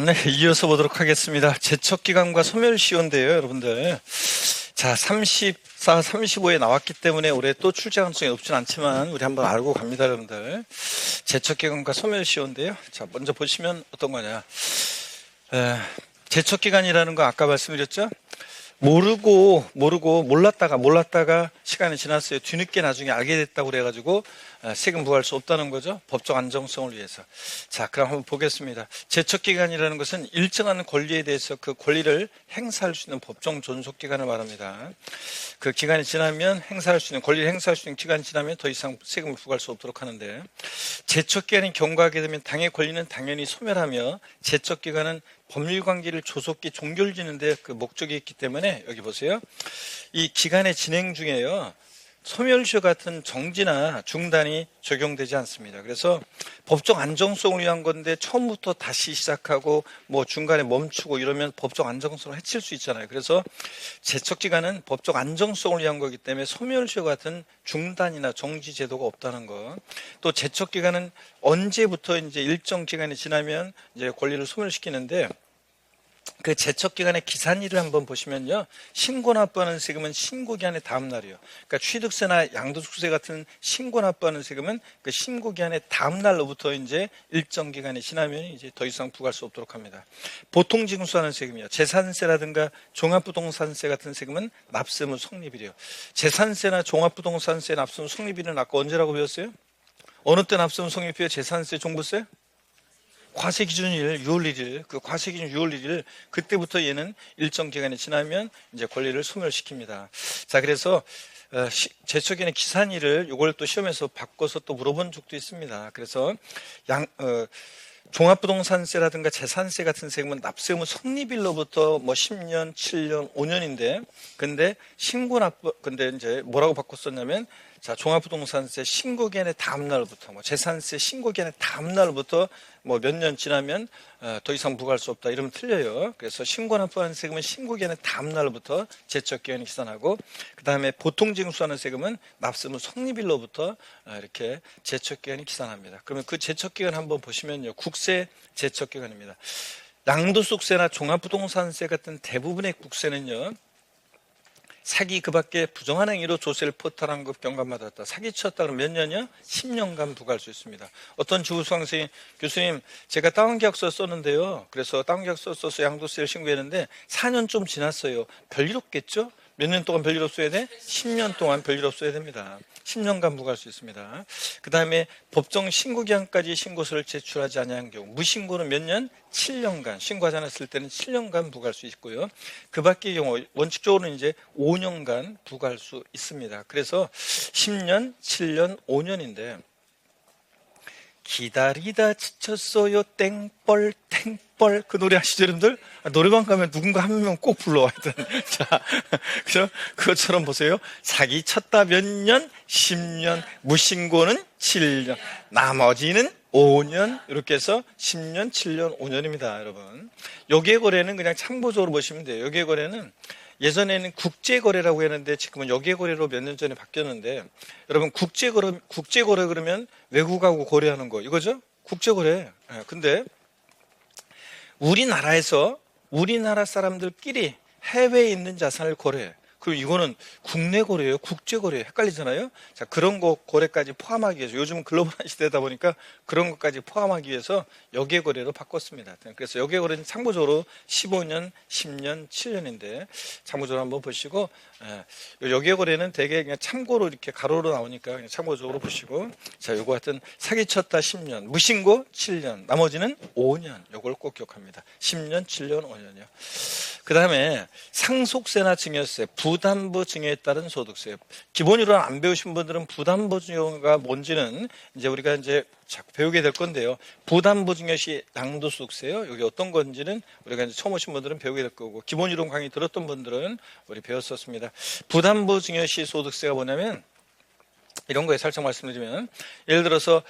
네, 이어서 보도록 하겠습니다. 제척기간과 소멸시효인데요, 여러분들. 자, 34, 35에 나왔기 때문에 올해 또 출제 가능성이 높진 않지만 우리 한번 알고 갑니다, 여러분들. 제척기간과 소멸시효인데요. 자, 먼저 보시면 어떤 거냐. 제척기간이라는 거 아까 말씀드렸죠? 몰랐다가 시간이 지났어요. 뒤늦게 나중에 알게 됐다고 그래가지고 세금 부과할 수 없다는 거죠. 법적 안정성을 위해서. 자, 그럼 한번 보겠습니다. 제척기간이라는 것은 일정한 권리에 대해서 그 권리를 행사할 수 있는 법정 존속기간을 말합니다. 그 기간이 지나면 권리를 행사할 수 있는 기간이 지나면 더 이상 세금을 부과할 수 없도록 하는데, 제척기간이 경과하게 되면 당의 권리는 당연히 소멸하며, 제척기간은 법률관계를 조속히 종결지는데 그 목적이 있기 때문에, 여기 보세요. 이 기간의 진행 중에요, 소멸시효 같은 정지나 중단이 적용되지 않습니다. 그래서 법적 안정성을 위한 건데 처음부터 다시 시작하고 뭐 중간에 멈추고 이러면 법적 안정성을 해칠 수 있잖아요. 그래서 제척기간은 법적 안정성을 위한 거기 때문에 소멸시효 같은 중단이나 정지 제도가 없다는 거. 또 제척기간은 언제부터 이제 일정 기간이 지나면 이제 권리를 소멸시키는데, 그 제척기간의 기산일을 한번 보시면요, 신고 납부하는 세금은 신고기한의 다음 날이에요. 그러니까 취득세나 양도소득세 같은 신고 납부하는 세금은 그 신고기한의 다음 날로부터 이제 일정 기간이 지나면 이제 더 이상 부과할 수 없도록 합니다. 보통 징수하는 세금이요, 재산세라든가 종합부동산세 같은 세금은 납세무 성립일이에요. 재산세나 종합부동산세 납세무 성립일은 아까 언제라고 배웠어요? 어느 때 납세무 성립해요? 재산세, 종부세? 과세기준일 6월 1일, 그 과세기준 6월 1일, 그때부터 얘는 일정 기간이 지나면 이제 권리를 소멸시킵니다. 자, 그래서 제척기간의 기산일을 이걸 또 시험에서 바꿔서 또 물어본 적도 있습니다. 그래서 종합부동산세라든가 재산세 같은 세금은 납세무 성립일로부터 뭐 10년, 7년, 5년인데, 근데 근데 이제 뭐라고 바꿨었냐면, 자, 종합부동산세 신고기한의 다음 날부터, 뭐 재산세 신고기한의 다음 날부터 뭐 몇 년 지나면 더 이상 부과할 수 없다, 이러면 틀려요. 그래서 신고 납부하는 세금은 신고기한의 다음 날부터 제척기간이 기산하고, 그 다음에 보통 징수하는 세금은 납세무 성립일로부터 이렇게 제척기간이 기산합니다. 그러면 그 제척기간 한번 보시면요, 국세 제척기간입니다. 양도소득세나 종합부동산세 같은 대부분의 국세는요, 사기 그 밖에 부정한 행위로 조세를 포탈한 것 경감받았다. 사기쳤다 그러면 몇 년이요? 10년간 부과할 수 있습니다. 어떤 주부수강생이, 교수님 제가 다운계약서 썼는데요, 그래서 다운계약서 써서 양도세를 신고했는데 4년 좀 지났어요. 별일 없겠죠? 몇 년 동안 별일 없어야 돼? 10년 동안 별일 없어야 됩니다. 10년간 부과할 수 있습니다. 그 다음에 법정 신고기한까지 신고서를 제출하지 아니한 경우, 무신고는 몇 년? 7년간, 신고하지 않았을 때는 7년간 부과할 수 있고요. 그 밖의 경우 원칙적으로는 이제 5년간 부과할 수 있습니다. 그래서 10년, 7년, 5년인데, 기다리다 지쳤어요 땡벌 땡벌, 그 노래 아시죠, 여러분들? 노래방 가면 누군가 한 명 꼭 불러. 하여튼 자, 그죠? 그것처럼 보세요. 사기 쳤다 몇 년? 10년. 무신고는 7년. 나머지는 5년. 이렇게 해서 10년, 7년, 5년입니다, 여러분. 여기거래는 그냥 참고적으로 보시면 돼요. 여기거래는 예전에는 국제거래라고 했는데 지금은 여기거래로 몇 년 전에 바뀌었는데, 여러분 국제거래 그러면 외국하고 거래하는 거 이거죠? 국제거래. 근데 우리나라 사람들끼리 해외에 있는 자산을 거래해. 그럼 이거는 국내 거래예요, 국제 거래예요? 헷갈리잖아요. 자, 그런 거 거래까지 포함하기 위해서, 요즘은 글로벌한 시대다 보니까 그런 것까지 포함하기 위해서 여객 거래로 바꿨습니다. 그래서 여객 거래는 참고적으로 15년, 10년, 7년인데 참고적으로 한번 보시고, 여객 거래는 되게 그냥 참고로 이렇게 가로로 나오니까 그냥 참고적으로 보시고, 자, 요거 하여튼 사기쳤다 10년, 무신고 7년, 나머지는 5년. 요걸 꼭 기억합니다. 10년, 7년, 5년이요. 그 다음에 상속세나 증여세, 부담부 증여에 따른 소득세. 기본으로 안 배우신 분들은 부담부 증여가 뭔지는 이제 우리가 이제 자꾸 배우게 될 건데요. 부담부 증여 시 양도소득세요. 여기 어떤 건지는 우리가 이제 처음 오신 분들은 배우게 될 거고, 기본 이론 강의 들었던 분들은 우리 배웠었습니다. 부담부 증여 시 소득세가 뭐냐면, 이런 거에 살짝 말씀드리면, 예를 들어서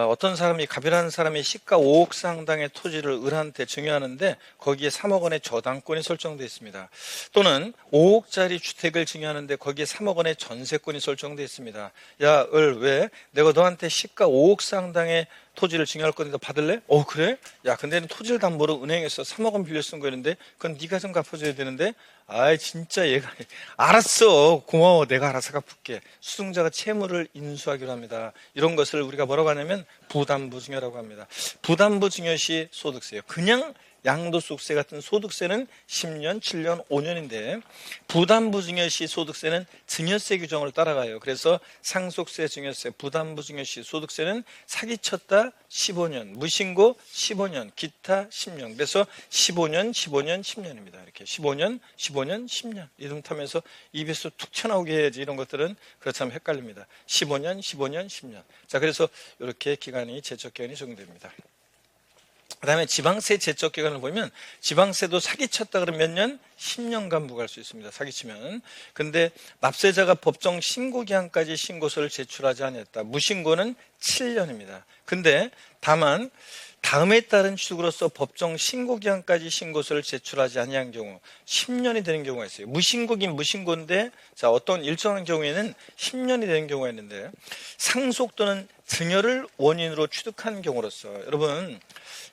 어떤 사람이, 가별한 사람이 시가 5억 상당의 토지를 을한테 증여하는데 거기에 3억 원의 저당권이 설정되어 있습니다. 또는 5억짜리 주택을 증여하는데 거기에 3억 원의 전세권이 설정되어 있습니다. 야, 을, 왜? 내가 너한테 시가 5억 상당의 토지를 증여할 건데 너 받을래? 그래? 야, 근데 토지를 담보로 은행에서 3억 원 빌려 쓴 거였는데 그건 네가 좀 갚아줘야 되는데, 아이 진짜 얘가 알았어, 고마워, 내가 알아서 갚을게. 수증자가 채무를 인수하기로 합니다. 이런 것을 우리가 뭐라고 하냐면 부담부증여라고 합니다. 부담부증여 시 소득세요. 그냥 양도소득세 같은 소득세는 10년, 7년, 5년인데 부담부증여 시 소득세는 증여세 규정을 따라가요. 그래서 상속세, 증여세, 부담부증여 시 소득세는 사기쳤다 15년, 무신고 15년, 기타 10년. 그래서 15년, 15년, 10년입니다. 이렇게 15년, 15년, 10년. 이름 타면서 입에서 툭 튀어나오게 해야지 이런 것들은 그렇다면 헷갈립니다. 15년, 15년, 10년. 자, 그래서 이렇게 기간이 제척기간이 적용됩니다. 그 다음에 지방세 제척기간을 보면 지방세도 사기쳤다 그러면 몇 년? 10년간 부과할 수 있습니다. 사기치면. 근데 납세자가 법정 신고기한까지 신고서를 제출하지 않았다. 무신고는 7년입니다. 근데 다만 다음에 따른 취득으로서 법정 신고기한까지 신고서를 제출하지 아니한 경우 10년이 되는 경우가 있어요. 무신고긴 무신고인데 자, 어떤 일정한 경우에는 10년이 되는 경우가 있는데 상속 또는 증여를 원인으로 취득한 경우로서 여러분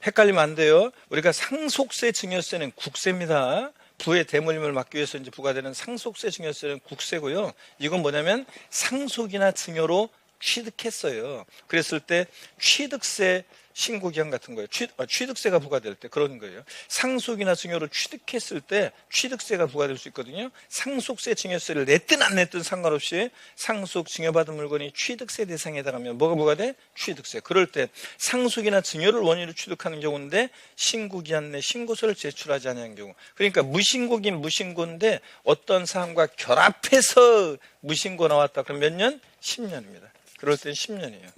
헷갈리면 안 돼요. 우리가 상속세, 증여세는 국세입니다. 부의 대물림을 막기 위해서 이제 부과되는 상속세, 증여세는 국세고요. 이건 뭐냐면 상속이나 증여로 취득했어요. 그랬을 때 취득세 신고기한 같은 거예요. 취득세가 부과될 때 그런 거예요. 상속이나 증여로 취득했을 때 취득세가 부과될 수 있거든요. 상속세, 증여세를 냈든 안 냈든 상관없이 상속, 증여받은 물건이 취득세 대상에 해당하면 뭐가 부과돼? 취득세. 그럴 때 상속이나 증여를 원인으로 취득하는 경우인데 신고기한 내 신고서를 제출하지 않은 경우. 그러니까 무신고긴 무신고인데 어떤 사항과 결합해서 무신고 나왔다. 그럼 몇 년? 10년입니다. 그럴 땐 10년이에요.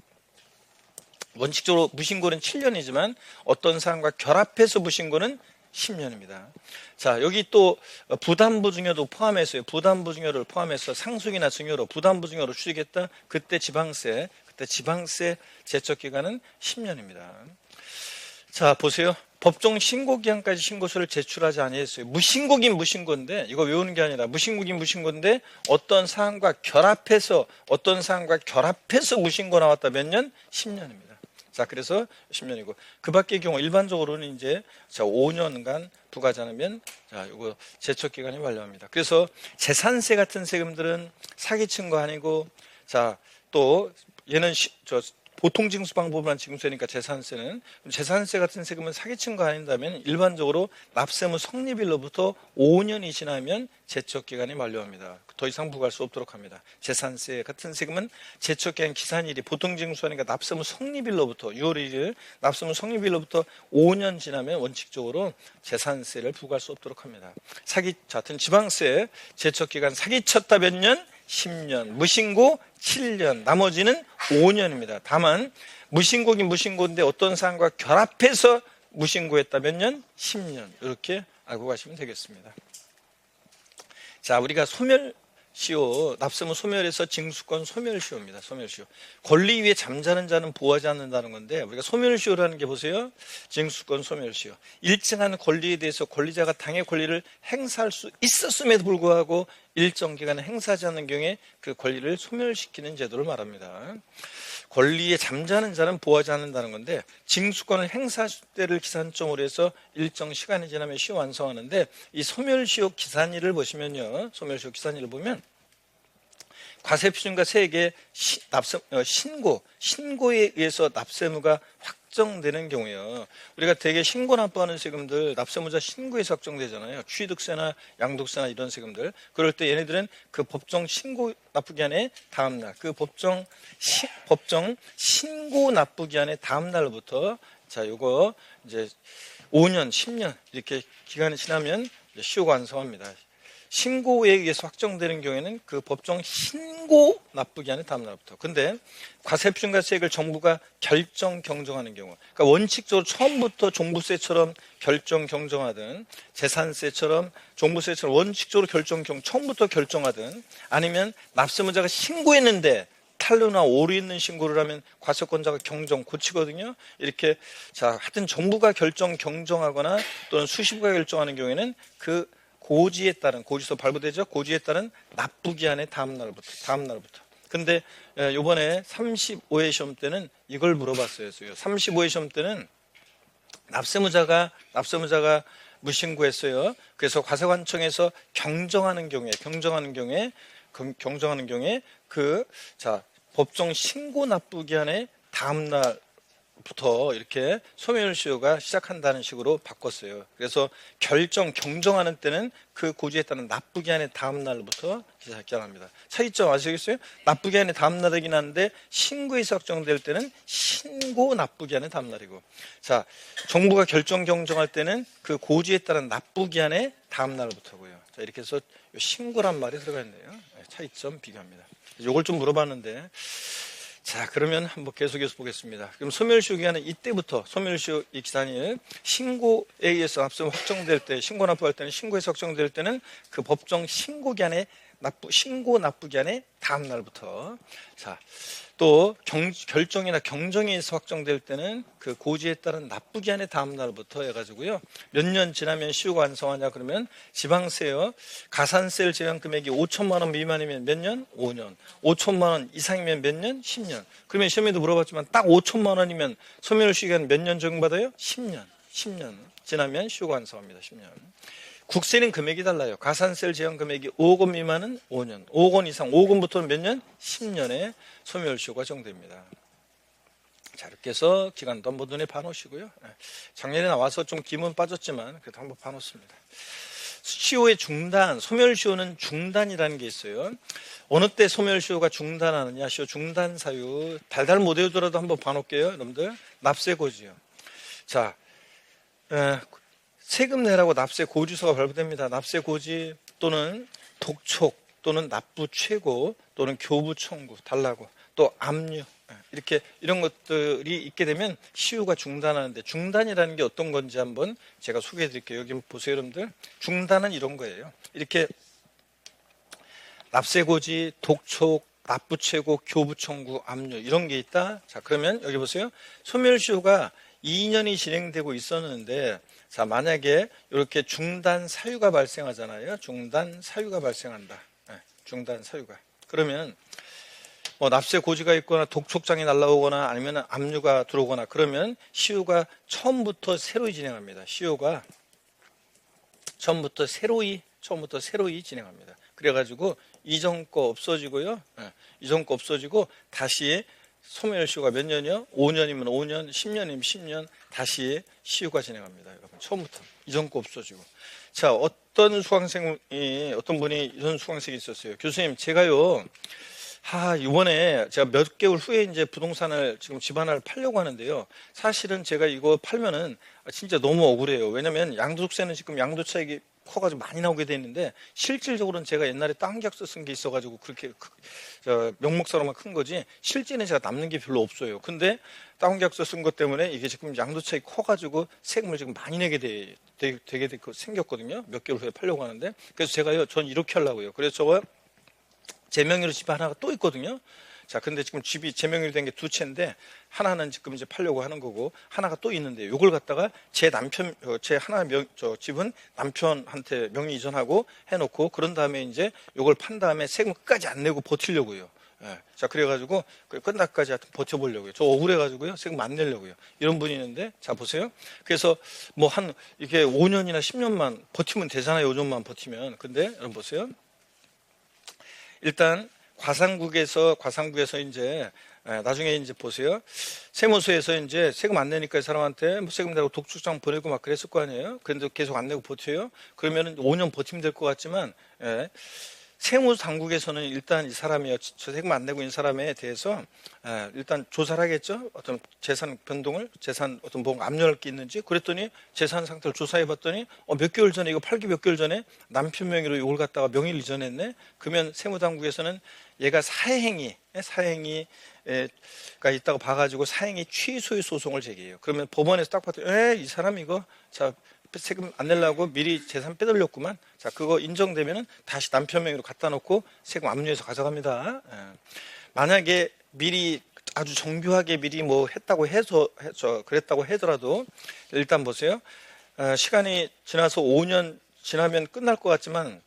원칙적으로 무신고는 7년이지만 어떤 사항과 결합해서 무신고는 10년입니다. 자, 여기 또 부담부증여도 포함해서요. 부담부증여를 포함해서 상속이나 증여로 부담부증여로 취득했다. 그때 지방세 제척기간은 10년입니다. 자, 보세요. 법정 신고기한까지 신고서를 제출하지 아니했어요. 무신고긴 무신고인데 이거 외우는 게 아니라 무신고긴 무신고인데 어떤 사항과 결합해서 무신고 나왔다. 몇 년? 10년입니다. 자, 그래서 10년이고 그 밖의 경우 일반적으로는 이제 5년간 부과하지 않으면 자, 이거 제척 기간이 완료합니다. 그래서 재산세 같은 세금들은 사기친 거 아니고 자, 또 얘는 보통 징수 방법만 징수하니까 재산세 같은 세금은 사기친 거 아닌다면 일반적으로 납세무 성립일로부터 5년이 지나면 제척기간이 만료합니다. 더 이상 부과할 수 없도록 합니다. 재산세 같은 세금은 제척기간 기산일이 보통 징수하니까 납세무 성립일로부터 6월 1일 납세무 성립일로부터 5년 지나면 원칙적으로 재산세를 부과할 수 없도록 합니다. 하여튼 지방세 제척기간 사기쳤다 몇 년? 10년, 무신고 7년, 나머지는 5년입니다. 다만 무신고긴 무신고인데 어떤 사항과 결합해서 무신고했다 몇 년? 10년. 이렇게 알고 가시면 되겠습니다. 자, 우리가 소멸시효, 납세무 소멸에서 징수권 소멸시효입니다. 소멸시효. 권리 위에 잠자는 자는 보호하지 않는다는 건데 우리가 소멸시효라는 게 보세요. 징수권 소멸시효. 일정한 권리에 대해서 권리자가 당의 권리를 행사할 수 있었음에도 불구하고 일정 기간에 행사하지 않는 경우에 그 권리를 소멸시키는 제도를 말합니다. 권리에 잠자는 자는 보호하지 않는다는 건데 징수권을 행사할 때를 기산점으로 해서 일정 시간이 지나면 시효 완성하는데 이 소멸시효 기산일을 보시면요. 소멸시효 기산일을 보면 과세표준과 세액의 신고에 의해서 납세무가 확정되는 경우에요. 우리가 대개 신고 납부하는 세금들 납세무자 신고에서 확정되잖아요. 취득세나 양도세나 이런 세금들. 그럴 때 얘네들은 그 법정 신고 납부기한의 다음날, 그 법정 신고 납부기한의 다음날부터 자, 요거 이제 5년, 10년 이렇게 기간이 지나면 시효가 완성합니다. 신고에 의해서 확정되는 경우에는 그 법정 신고 납부기한의 다음 날부터. 근데 과세표준과 세액을 정부가 결정 경정하는 경우, 그러니까 원칙적으로 처음부터 종부세처럼 결정 경정하든 재산세처럼 종부세처럼 원칙적으로 처음부터 결정하든 아니면 납세무자가 신고했는데 탈루나 오류 있는 신고를 하면 과세권자가 경정 고치거든요. 이렇게 자, 하여튼 정부가 결정 경정하거나 또는 수시부가 결정하는 경우에는 그 고지에 따른 고지서 발부되죠. 고지에 따른 납부기한의 다음 날부터 근데 요번에 35회 시험 때는 이걸 물어봤어요. 35회 시험 때는 납세무자가 무신고했어요. 그래서 과세관청에서 경정하는 경우에 법정 신고 납부기한의 다음 날부터 이렇게 소멸시효가 시작한다는 식으로 바꿨어요. 그래서 경정하는 때는 그 고지에 따른 납부기한의 다음 날부터 시작합니다. 차이점 아시겠어요? 납부기한의 다음 날이긴 한데 신고에서 확정될 때는 신고 납부기한의 다음 날이고, 자, 정부가 경정할 때는 그 고지에 따른 납부기한의 다음 날부터고요. 자, 이렇게 해서 신고란 말이 들어가 있네요. 차이점 비교합니다. 이걸 좀 물어봤는데, 자, 그러면 한번 계속해서 보겠습니다. 그럼 소멸시효 기간은 이때부터 소멸시효 이 기간이 신고에 의해서 확정될 때, 신고 납부할 때는 신고에서 확정될 때는 그 법정 신고 기간의 신고 납부 기간의 다음 날부터, 자, 또 결정이나 경정에 의해서 확정될 때는 그 고지에 따른 납부 기한의 다음 날부터 해가지고요. 몇 년 지나면 시효가 완성하냐 그러면 지방세요. 가산세를 제한 금액이 5천만 원 미만이면 몇 년? 5년. 5천만 원 이상이면 몇 년? 10년. 그러면 시험에도 물어봤지만 딱 5천만 원이면 소멸시효 기간 몇 년 적용받아요? 10년. 10년 지나면 시효가 완성합니다. 10년. 국세는 금액이 달라요. 가산세를 제한 금액이 5억 원 미만은 5년, 5억 원 이상, 5억 원부터는 몇 년? 10년에 소멸시효가 적용됩니다. 자, 이렇게 해서 기간도 한번 눈에 봐놓으시고요. 작년에 나와서 좀 기문 빠졌지만 그래도 한번 봐놓습니다. 시효의 중단, 소멸시효는 중단이라는 게 있어요. 어느 때 소멸시효가 중단하느냐, 시효 중단 사유 달달 못 외우더라도 한번 봐놓을게요. 여러분들, 납세고지요. 자, 세금 내라고 납세 고지서가 발부됩니다. 납세 고지 또는 독촉 또는 납부 최고 또는 교부 청구 달라고, 또 압류, 이렇게 이런 것들이 있게 되면 시효가 중단하는데, 중단이라는 게 어떤 건지 한번 제가 소개해 드릴게요. 여기 보세요, 여러분들. 중단은 이런 거예요. 이렇게 납세 고지, 독촉, 납부 최고, 교부 청구, 압류 이런 게 있다. 자, 그러면 여기 보세요. 소멸시효가 2년이 진행되고 있었는데, 자, 만약에 이렇게 중단 사유가 발생하잖아요. 중단 사유가 발생한다. 중단 사유가. 그러면 뭐 납세 고지가 있거나 독촉장이 날라오거나 아니면 압류가 들어오거나 그러면 시효가 처음부터 새로이 진행합니다. 시효가 처음부터 새로이 진행합니다. 그래가지고 이전 거 없어지고요. 이전 거 없어지고 다시 소멸시효가 몇 년이요? 5년이면 5년, 10년이면 10년 다시 시효가 진행합니다. 여러분, 처음부터 이전 거 없어지고. 자, 어떤 분이 이런 수강생이 있었어요. 교수님, 제가요, 이번에 제가 몇 개월 후에 이제 부동산을 지금 집 하나를 팔려고 하는데요. 사실은 제가 이거 팔면은 진짜 너무 억울해요. 왜냐면 양도세는 지금 양도 차익이 커가지고 많이 나오게 돼 있는데, 실질적으로는 제가 옛날에 땅 계약서 쓴 게 있어가지고 그렇게 명목사로만 큰 거지, 실제는 제가 남는 게 별로 없어요. 근데 땅 계약서 쓴 것 때문에 이게 지금 양도 차익이 커가지고 세금을 지금 많이 내게 되게 생겼거든요. 몇 개월 후에 팔려고 하는데, 그래서 제가요, 전 이렇게 하려고요. 그래서 저거 제 명의로 집 하나가 또 있거든요. 자, 근데 지금 집이 제 명의로 된 게 두 채인데, 하나는 지금 이제 팔려고 하는 거고, 하나가 또 있는데, 요걸 갖다가 제 집은 남편한테 명의 이전하고 해놓고, 그런 다음에 이제 요걸 판 다음에 세금 끝까지 안 내고 버티려고요. 자, 그래가지고, 끝날까지 하여튼 버텨보려고요. 저 억울해가지고요. 세금 안 내려고요. 이런 분이 있는데, 자, 보세요. 그래서 이게 5년이나 10년만 버티면 되잖아요. 요즘만 버티면. 근데, 여러분 보세요. 일단, 과상국에서 이제 나중에 이제 보세요. 세무서에서 이제 세금 안 내니까 이 사람한테 세금 내고 독촉장 보내고 막 그랬을 거 아니에요. 그런데 계속 안 내고 버텨요. 그러면은 5년 버티면 될 것 같지만, 세무당국에서는 일단 이 사람이 저 세금 안 내고 있는 사람에 대해서 일단 조사를 하겠죠. 어떤 재산 변동을, 어떤 뭔가 압류할 게 있는지. 그랬더니 재산 상태를 조사해 봤더니 몇 개월 전에, 이거 팔기 몇 개월 전에 남편 명의로 이걸 갖다가 명의를 이전했네. 그러면 세무당국에서는 얘가 사행위가 있다고 봐가지고 사행위 취소의 소송을 제기해요. 그러면 법원에서 딱 봤더니 이 사람 이거 세금 안 내려고 미리 재산 빼돌렸구만. 자, 그거 인정되면은 다시 남편 명의로 갖다 놓고 세금 압류해서 가져갑니다. 만약에 미리 아주 정교하게 미리 뭐 그랬다고 하더라도, 일단 보세요. 시간이 지나서 5년 지나면 끝날 것 같지만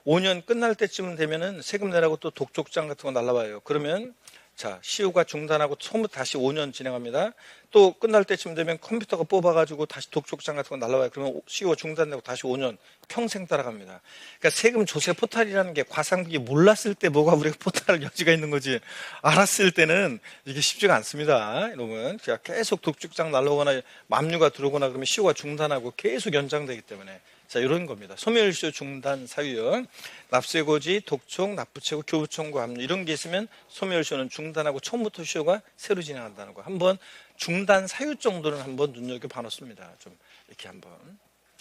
5년 끝날 때쯤 되면은 세금 내라고 또 독촉장 같은 거 날라와요. 그러면 자, 시효가 중단하고 처음부터 다시 5년 진행합니다. 또 끝날 때쯤 되면 컴퓨터가 뽑아가지고 다시 독촉장 같은 거 날라와요. 그러면 시효가 중단되고 다시 5년 평생 따라갑니다. 그러니까 세금 조세 포탈이라는 게 과상국이 몰랐을 때 뭐가 우리가 포탈할 여지가 있는 거지. 알았을 때는 이게 쉽지가 않습니다. 여러분, 계속 독촉장 날라오거나 맘류가 들어오거나 그러면 시효가 중단하고 계속 연장되기 때문에. 자, 이런 겁니다. 소멸시효 중단 사유요. 납세고지, 독촉, 납부채고, 교부청구, 압류 이런 게 있으면 소멸시효는 중단하고 처음부터 시효가 새로 진행한다는 거. 한번 중단 사유 정도는 한번 눈여겨봐 놓습니다. 좀 이렇게 한번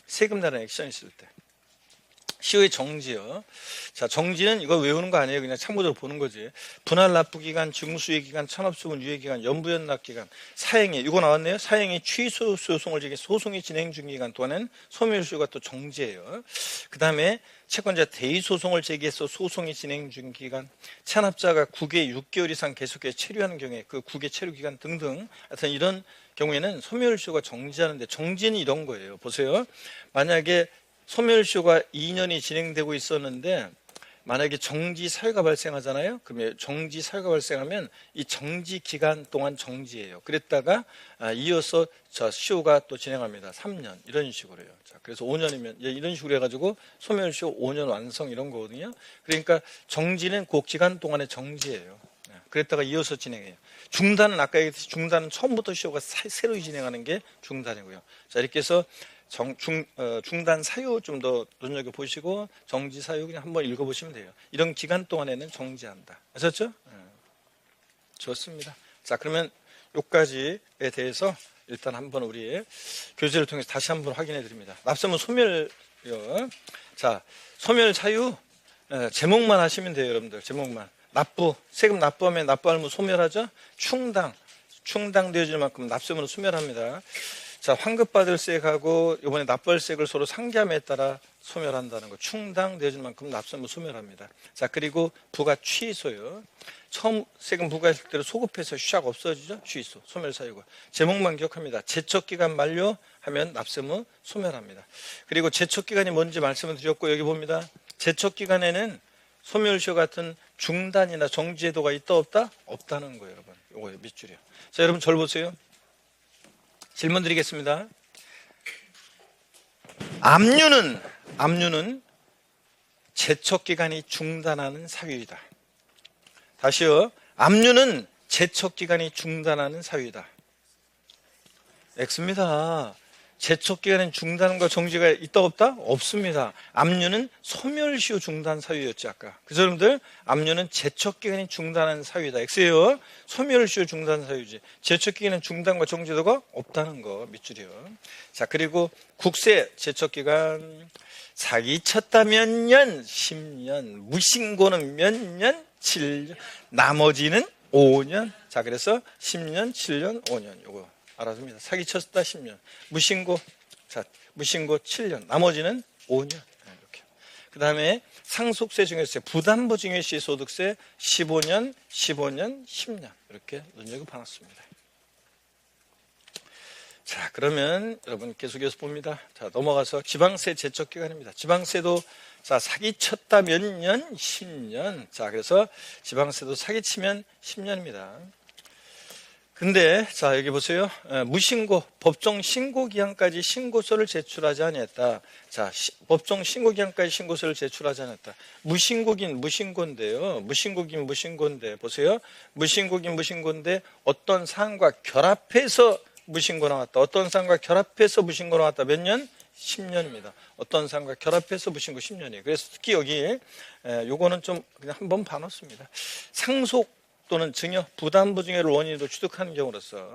세금 내는 액션 있을 때. 시효의 정지요. 자, 정지는 이거 외우는 거 아니에요. 그냥 참고적으로 보는 거지. 분할 납부 기간, 증수의 기간, 찬업수분 유예 기간, 연부연납 기간, 사행위 이거 나왔네요. 사행위 취소 소송을 제기 소송이 진행 중 기간 동안은 소멸시효가 또 정지예요. 그 다음에 채권자 대의 소송을 제기해서 소송이 진행 중 기간, 찬합자가 국외 6개월 이상 계속해서 체류하는 경우에 그 국외 체류 기간 등등, 하여튼 이런 경우에는 소멸시효가 정지하는데 정지는 이런 거예요. 보세요. 만약에 소멸시효가 2년이 진행되고 있었는데 만약에 정지 사유가 발생하잖아요. 그러면 정지 사유가 발생하면 이 정지 기간 동안 정지예요. 그랬다가 이어서 시효가 또 진행합니다. 3년 이런 식으로요. 자, 그래서 5년이면 이런 식으로 해가지고 소멸시효 5년 완성 이런 거거든요. 그러니까 정지는 그 기간 동안의 정지예요. 그랬다가 이어서 진행해요. 중단은 아까 얘기했듯이 중단은 처음부터 시효가 새로 진행하는 게 중단이고요. 자, 이렇게 해서 중단 사유 좀 더 눈여겨보시고 정지 사유 그냥 한번 읽어보시면 돼요. 이런 기간 동안에는 정지한다. 아셨죠? 좋습니다. 자, 그러면 여기까지에 대해서 일단 한번 우리 교재를 통해서 다시 한번 확인해 드립니다. 납세문 소멸, 자, 소멸 사유 제목만 하시면 돼요, 여러분들. 제목만. 세금 납부하면 납부할무 소멸하죠? 충당되어질 만큼 납세문을 소멸합니다. 자, 환급받을세액하고 이번에 납부할세액을 서로 상기함에 따라 소멸한다는 거. 충당되어질 만큼 납세문 소멸합니다. 자, 그리고 부가 취소요. 처음 세금 부과했을 때로 소급해서 샥 없어지죠? 취소, 소멸사유가. 제목만 기억합니다. 제척기간 만료하면 납세문 소멸합니다. 그리고 제척기간이 뭔지 말씀을 드렸고 여기 봅니다. 제척기간에는 소멸시효 같은 중단이나 정지제도가 있다 없다? 없다는 거예요, 여러분. 요거예요, 밑줄이요. 자, 여러분 절 보세요. 질문 드리겠습니다. 압류는 제척기간이 중단하는 사유이다. 다시요. 압류는 제척기간이 중단하는 사유이다. X입니다. 제척기간엔 중단과 정지가 있다 없다? 없습니다. 압류는 소멸시효 중단 사유였지 아까. 그래서 여러분들 압류는 제척기간이 중단하는 사유이다. X예요. 소멸시효 중단 사유지. 제척기간은 중단과 정지도가 없다는 거 밑줄이요. 자, 그리고 국세 제척기간 사기쳤다 몇 년? 10년. 무신고는 몇 년? 7년. 나머지는 5년. 자, 그래서 10년, 7년, 5년 요거. 알아줍니다. 사기쳤다 10년. 무신고 7년. 나머지는 5년. 이렇게. 그 다음에 상속세 증여세, 부담부 증여시 소득세 15년, 10년. 이렇게 눈여겨봐놨습니다. 자, 그러면 여러분 계속해서 봅니다. 자, 넘어가서 지방세 제척기간입니다. 지방세도 자, 사기쳤다 몇 년? 10년. 자, 그래서 지방세도 사기치면 10년입니다. 근데 자, 여기 보세요. 무신고, 법정 신고 기한까지 신고서를 제출하지 않았다. 자, 법정 신고 기한까지 신고서를 제출하지 않았다. 무신고긴 무신고인데요. 무신고인데 보세요. 무신고긴 무신고인데 어떤 사항과 결합해서 무신고 나왔다. 어떤 사항과 결합해서 무신고 나왔다. 몇 년? 10년입니다. 어떤 사항과 결합해서 무신고 10년이에요. 그래서 특히 여기 요거는 좀 그냥 한번 봐놓습니다. 상속 또는 증여, 부담부 증여를 원인으로 취득하는 경우로서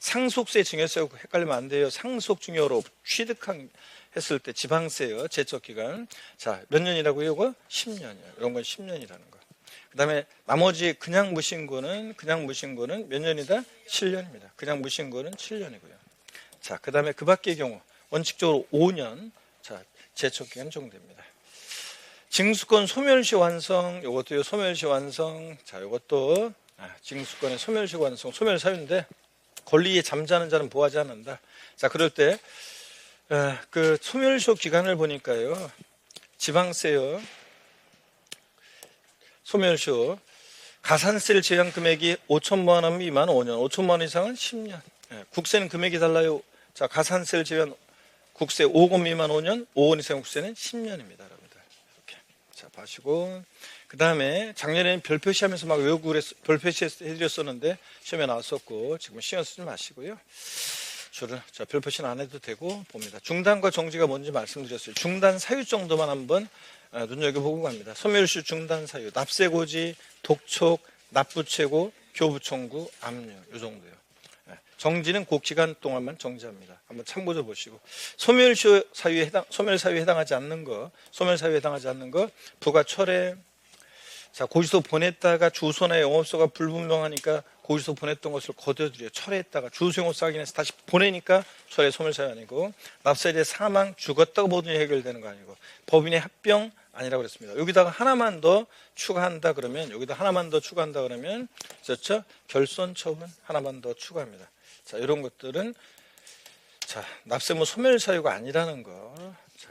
상속세 증여세하고 헷갈리면 안 돼요. 상속 증여로 취득했을 때 지방세요. 제척기간. 자, 몇 년이라고요? 이거 10년이에요. 이런 건 10년이라는 거. 그 다음에 나머지 그냥 무신고는 몇 년이다? 7년입니다. 그냥 무신고는 7년이고요. 자, 그 다음에 그 밖의 경우 원칙적으로 5년. 자, 제척기간 정도입니다. 징수권 소멸시 완성, 요것도요, 소멸시 완성. 자, 요것도, 징수권의 소멸시 완성, 소멸사유인데, 권리에 잠자는 자는 보하지 않는다. 자, 그럴 때, 그 소멸시효 기간을 보니까요, 지방세요, 소멸시효 가산세를 제한 금액이 5천만 원 미만 5년, 5천만 원 이상은 10년. 국세는 금액이 달라요. 자, 가산세를 제한 국세 5억 원 미만 5년, 5원 이상 국세는 10년입니다, 여러분들. 이렇게. 자, 봐시고. 그 다음에 작년에는 별표시 하면서 막 외우고 별표시 해드렸었는데 시험에 나왔었고, 지금 신경 쓰지 마시고요. 자, 별표시는 안 해도 되고 봅니다. 중단과 정지가 뭔지 말씀드렸어요. 중단 사유 정도만 한번 눈여겨보고 갑니다. 소멸시효 중단 사유, 납세고지, 독촉, 납부채고, 교부청구, 압류 이 정도요. 정지는 그 기간 동안만 정지합니다. 한번 참고해 보시고 소멸시효 사유에 소멸 사유에 해당하지 않는 거, 부가 철회. 자, 고지서 보냈다가 주소나 영업소가 불분명하니까 고지서 보냈던 것을 거둬들여요. 철회했다가 주소 영업소 확인해서 다시 보내니까 철회 소멸사유 아니고, 납세자의 사망, 죽었다고 모든 일이 해결되는 거 아니고, 법인의 합병 아니라고 그랬습니다. 여기다가 하나만 더 추가한다 그러면, 그렇죠? 결손 처분 하나만 더 추가합니다. 자, 이런 것들은 자, 납세무 소멸사유가 아니라는 거. 자,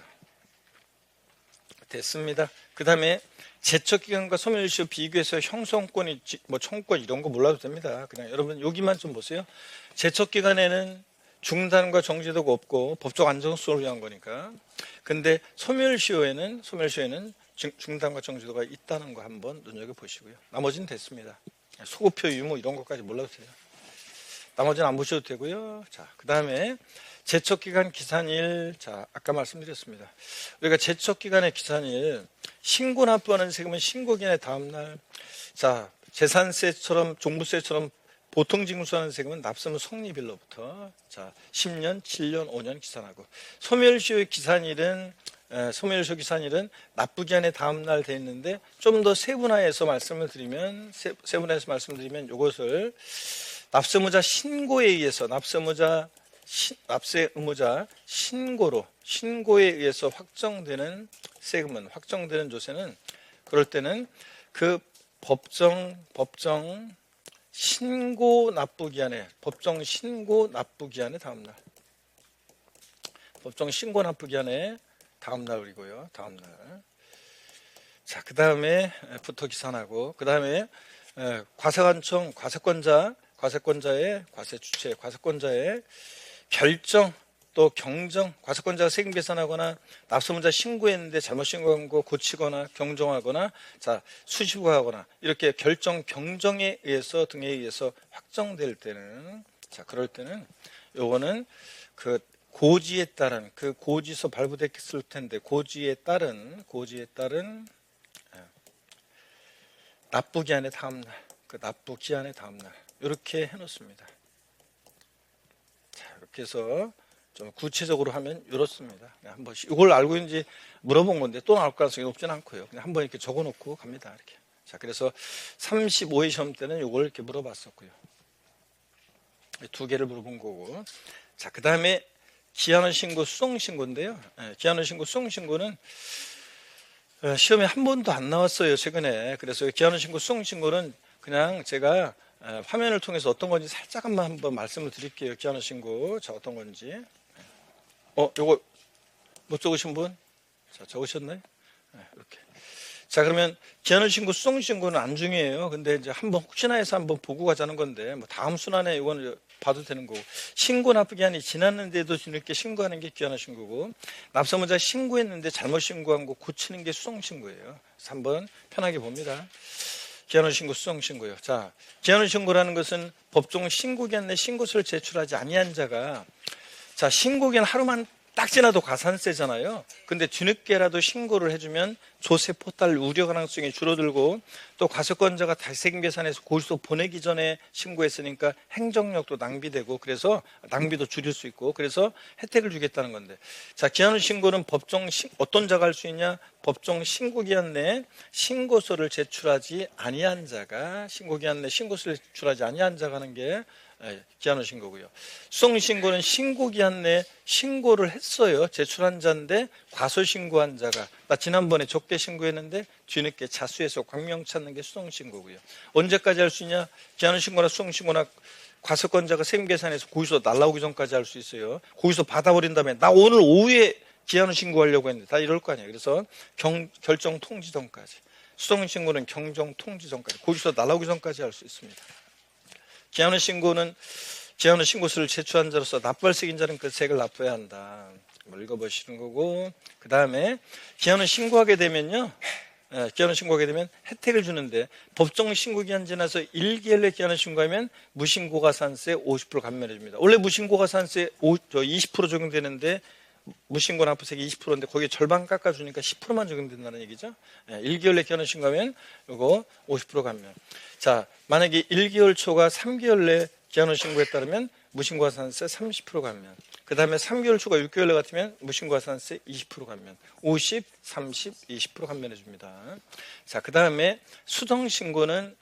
됐습니다. 그 다음에 제척기간과 소멸시효 비교해서 형성권이 뭐 청구권 이런 거 몰라도 됩니다. 그냥 여러분 여기만 좀 보세요. 제척기간에는 중단과 정지도가 없고 법적 안정성을 위한 거니까. 근데 소멸시효에는 중단과 정지도가 있다는 거 한번 눈여겨보시고요. 나머지는 됐습니다. 소급표 유무 이런 것까지 몰라도 돼요. 나머지는 안 보셔도 되고요. 자, 그 다음에 제척기간 기산일. 자, 아까 말씀드렸습니다. 우리가 제척기간의 기산일, 신고 납부하는 세금은 신고기간의 다음날. 자, 재산세처럼 종부세처럼 보통 징수하는 세금은 납세무 성립일로부터 자 10년, 7년, 5년 기산하고, 소멸시효 기산일은 납부기한의 다음날 돼 있는데 좀 더 세분화해서 말씀을 드리면 이것을 납세의무자 신고에 의해서 신고에 의해서 확정되는 세금은, 확정되는 조세는, 그럴 때는 그 법정 신고 납부기한의 다음날, 법정 신고 납부기한의 다음날이고요. 다음날. 자, 그 다음에부터 기산하고, 그 다음에 과세관청 과세권자의 과세주체, 과세권자의 결정, 또 경정, 과세권자가 세금 계산하거나 납세문자 신고했는데 잘못 신고한 거 고치거나 경정하거나, 자, 수시부하거나 이렇게 결정, 경정에 의해서 등에 의해서 확정될 때는, 자, 그럴 때는 요거는 그 고지에 따른, 그 고지서 발부됐을 텐데 고지에 따른 납부기한의 다음날, 그 납부기한의 다음날 이렇게 해놓습니다. 자, 이렇게 해서 좀 구체적으로 하면 이렇습니다. 한번 이걸 알고 있는지 물어본 건데 또 나올 가능성이 높지는 않고요. 그냥 한번 이렇게 적어놓고 갑니다. 이렇게. 자, 그래서 35회 시험 때는 이걸 이렇게 물어봤었고요. 두 개를 물어본 거고. 자, 그 다음에 기한원 신고, 수송 신고인데요. 기한원 신고, 수송 신고는 시험에 한 번도 안 나왔어요, 최근에. 그래서 기한원 신고, 수송 신고는 그냥 제가 화면을 통해서 어떤 건지 살짝 한번 말씀을 드릴게요. 기한원 신고. 자, 어떤 건지. 요거 못 적으신 분? 자, 적으셨나요? 이렇게. 자, 그러면 기한원 신고, 수송 신고는 안 중요해요. 근데 이제 한번 혹시나 해서 한번 보고 가자는 건데, 뭐 다음 순환에 이거는 봐도 되는 거고, 신고 납부기한이 지났는데도 뒤늦게 신고하는 게 기한원 신고고, 납세문자 신고했는데 잘못 신고한 거 고치는 게 수송 신고예요. 그래서 한번 편하게 봅니다. 기한원 신고, 수송 신고요. 자, 기한원 신고라는 것은 법정 신고기한 내 신고서를 제출하지 아니한 자가, 자, 신고기한 하루만 딱 지나도 가산세잖아요. 근데 뒤늦게라도 신고를 해주면 조세 포탈 우려 가능성이 줄어들고, 또 과세권자가 다시 세금 계산해서 고지서 보내기 전에 신고했으니까 행정력도 낭비되고, 그래서 낭비도 줄일 수 있고, 그래서 혜택을 주겠다는 건데, 자, 기한후 신고는 어떤 자가 할 수 있냐? 법정 신고기한 내에 신고서를 제출하지 아니한 자가, 신고기한 내 신고서를 제출하지 아니한 자가 하는 게 기한후 신고고요. 수송 신고는 신고기한 내에 신고를 했어요. 제출한 자인데 과소신고한 자가, 나 지난번에 적게 신고했는데 뒤늦게 자수해서 광명 찾는 게 수송 신고고요. 언제까지 할 수 있냐? 기한후 신고나 수송 신고나 과세권자가 세금 계산해서 고지서 날라오기 전까지 할 수 있어요. 고지서 받아버린 다음에 나 오늘 오후에 기한후 신고하려고 했는데 다 이럴 거 아니에요. 그래서 결정 통지 전까지. 수동신고는 경정 통지 전까지, 고지서 날아오기 전까지 할 수 있습니다. 기한후 신고서를 제출한 자로서 납부할責임자는 그 세액을 납부해야 한다. 읽어보시는 거고, 그 다음에 기한후 신고하게 되면요, 기한후 신고하게 되면 혜택을 주는데, 법정 신고기한 지나서 1개월 내 기한후 신고하면 무신고가산세 50% 감면해 줍니다. 원래 무신고가산세 20% 적용되는데 무신고 납부세액이 20%인데 거기에 절반 깎아주니까 10%만 적용된다는 얘기죠. 1개월 내 기한후 신고하면 이거 50% 감면. 자, 만약에 1개월 초과 3개월 내 기한후 신고에 따르면 무신고가산세 30% 감면. 그 다음에 3개월 초과 6개월 내 같으면 무신고가산세 20% 감면. 50, 30, 20% 감면해 줍니다. 자, 그 다음에 수동신고는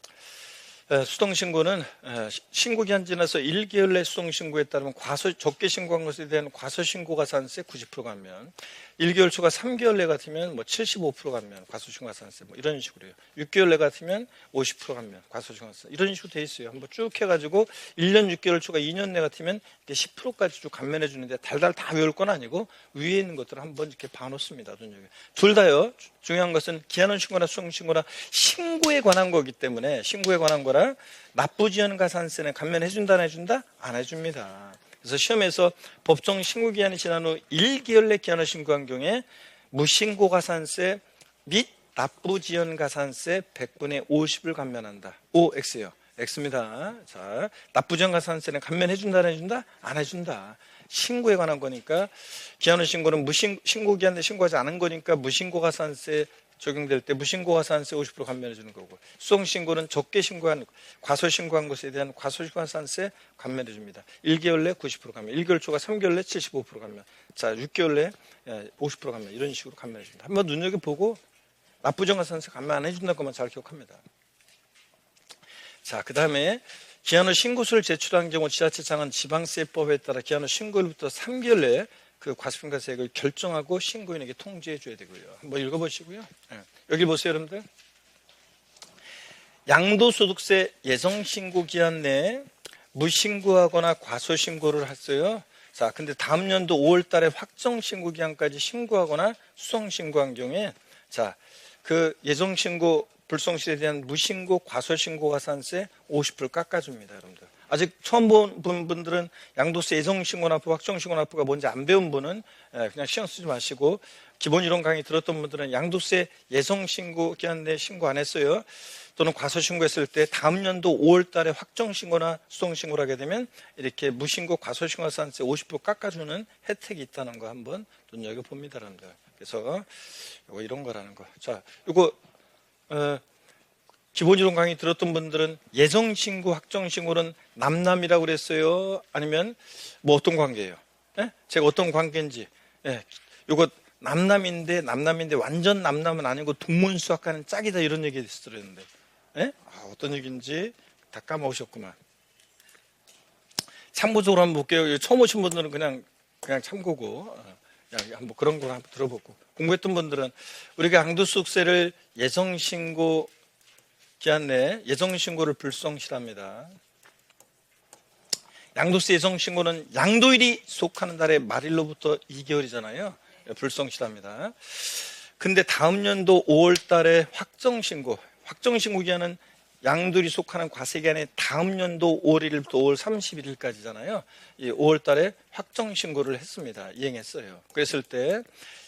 신고기한 지나서 1개월 내 수동신고에 따르면 적게 신고한 것에 대한 과소신고가산세 90% 감면, 1개월 초과 3개월 내 같으면 75% 감면, 과소신고가산세 이런 식으로요. 6개월 내 같으면 50% 감면, 과소신고가산세 이런 식으로 돼 있어요. 한번 쭉 해가지고 1년 6개월 초과 2년 내 같으면 10%까지 쭉 감면해 주는데 달달 다 외울 건 아니고 위에 있는 것들을 한번 이렇게 봐놓습니다. 둘 다요. 중요한 것은 기한후 신고나 수동신고나 신고에 관한 거기 때문에, 신고에 관한 거라 납부지연 가산세는 감면해 준다 안 해준다? 안 해줍니다. 그래서 시험에서 법정 신고기한이 지난 후 1개월 내 기한후 신고한 경우에 무신고가산세 및 납부지연가산세 100분의 50을 감면한다. OX예요. X입니다. 자, 납부지연가산세는 감면해 준다 안 해준다? 안 해준다. 신고에 관한 거니까, 기한후 신고는 신고기한에 신고하지 않은 거니까 무신고가산세 적용될 때 무신고가산세 50% 감면해 주는 거고, 수동신고는 적게 신고한, 과소신고한 것에 대한 과소신고가산세 감면해 줍니다. 1개월 내 90% 감면, 1개월 초과 3개월 내 75% 감면, 자, 6개월 내 50% 감면, 이런 식으로 감면해 줍니다. 한번 눈여겨보고 납부지연가산세 감면 안 해준다는 것만 잘 기억합니다. 자, 그 다음에 기한후 신고서를 제출한 경우 지자체장은 지방세법에 따라 기한후 신고일부터 3개월 내에 그 과소신고세액을 결정하고 신고인에게 통지해 줘야 되고요. 한번 읽어보시고요. 여기 보세요, 여러분들. 양도소득세 예정신고 기한 내에 무신고하거나 과소신고를 했어요. 자, 근데 다음 연도 5월 달에 확정신고 기한까지 신고하거나 수성신고한 경우에, 자, 그 예정신고 불성실에 대한 무신고 과소신고가산세 50% 깎아줍니다, 여러분들. 아직 처음 본 분들은 양도세 예정신고 납부, 확정신고 납부가 뭔지 안 배운 분은 그냥 신경 쓰지 마시고, 기본 이론 강의 들었던 분들은 양도세 예정신고 기한 내에 신고 안 했어요, 또는 과소신고했을 때 다음 연도 5월 달에 확정신고나 수동신고를 하게 되면 이렇게 무신고 과소신고가산세 50% 깎아주는 혜택이 있다는 거 한번 눈여겨봅니다, 여러분들. 그래서 이거 이런 거라는 거. 자, 이거 기본이론 강의 들었던 분들은 예정신고, 확정신고는 남남이라고 그랬어요? 아니면 뭐 어떤 관계예요? 제가 어떤 관계인지. 이거 남남인데 완전 남남은 아니고 동문수학과는 짝이다, 이런 얘기 들었는데, 어떤 얘기인지 다 까먹으셨구만. 참고적으로 한번 볼게요. 처음 오신 분들은 그냥 참고고, 한번 그런 걸 한번 들어보고, 공부했던 분들은 우리가 양도소득세를 예정신고 기한 내에 예정신고를 불성실합니다. 양도세 예정신고는 양도일이 속하는 달의 말일로부터 2개월이잖아요. 불성실합니다. 근데 다음 연도 5월 달에 확정신고 기한은 양도일이 속하는 과세기한의 다음 연도 5월 1일부터 5월 31일까지잖아요. 이 5월 달에 확정신고를 했습니다. 이행했어요. 그랬을 때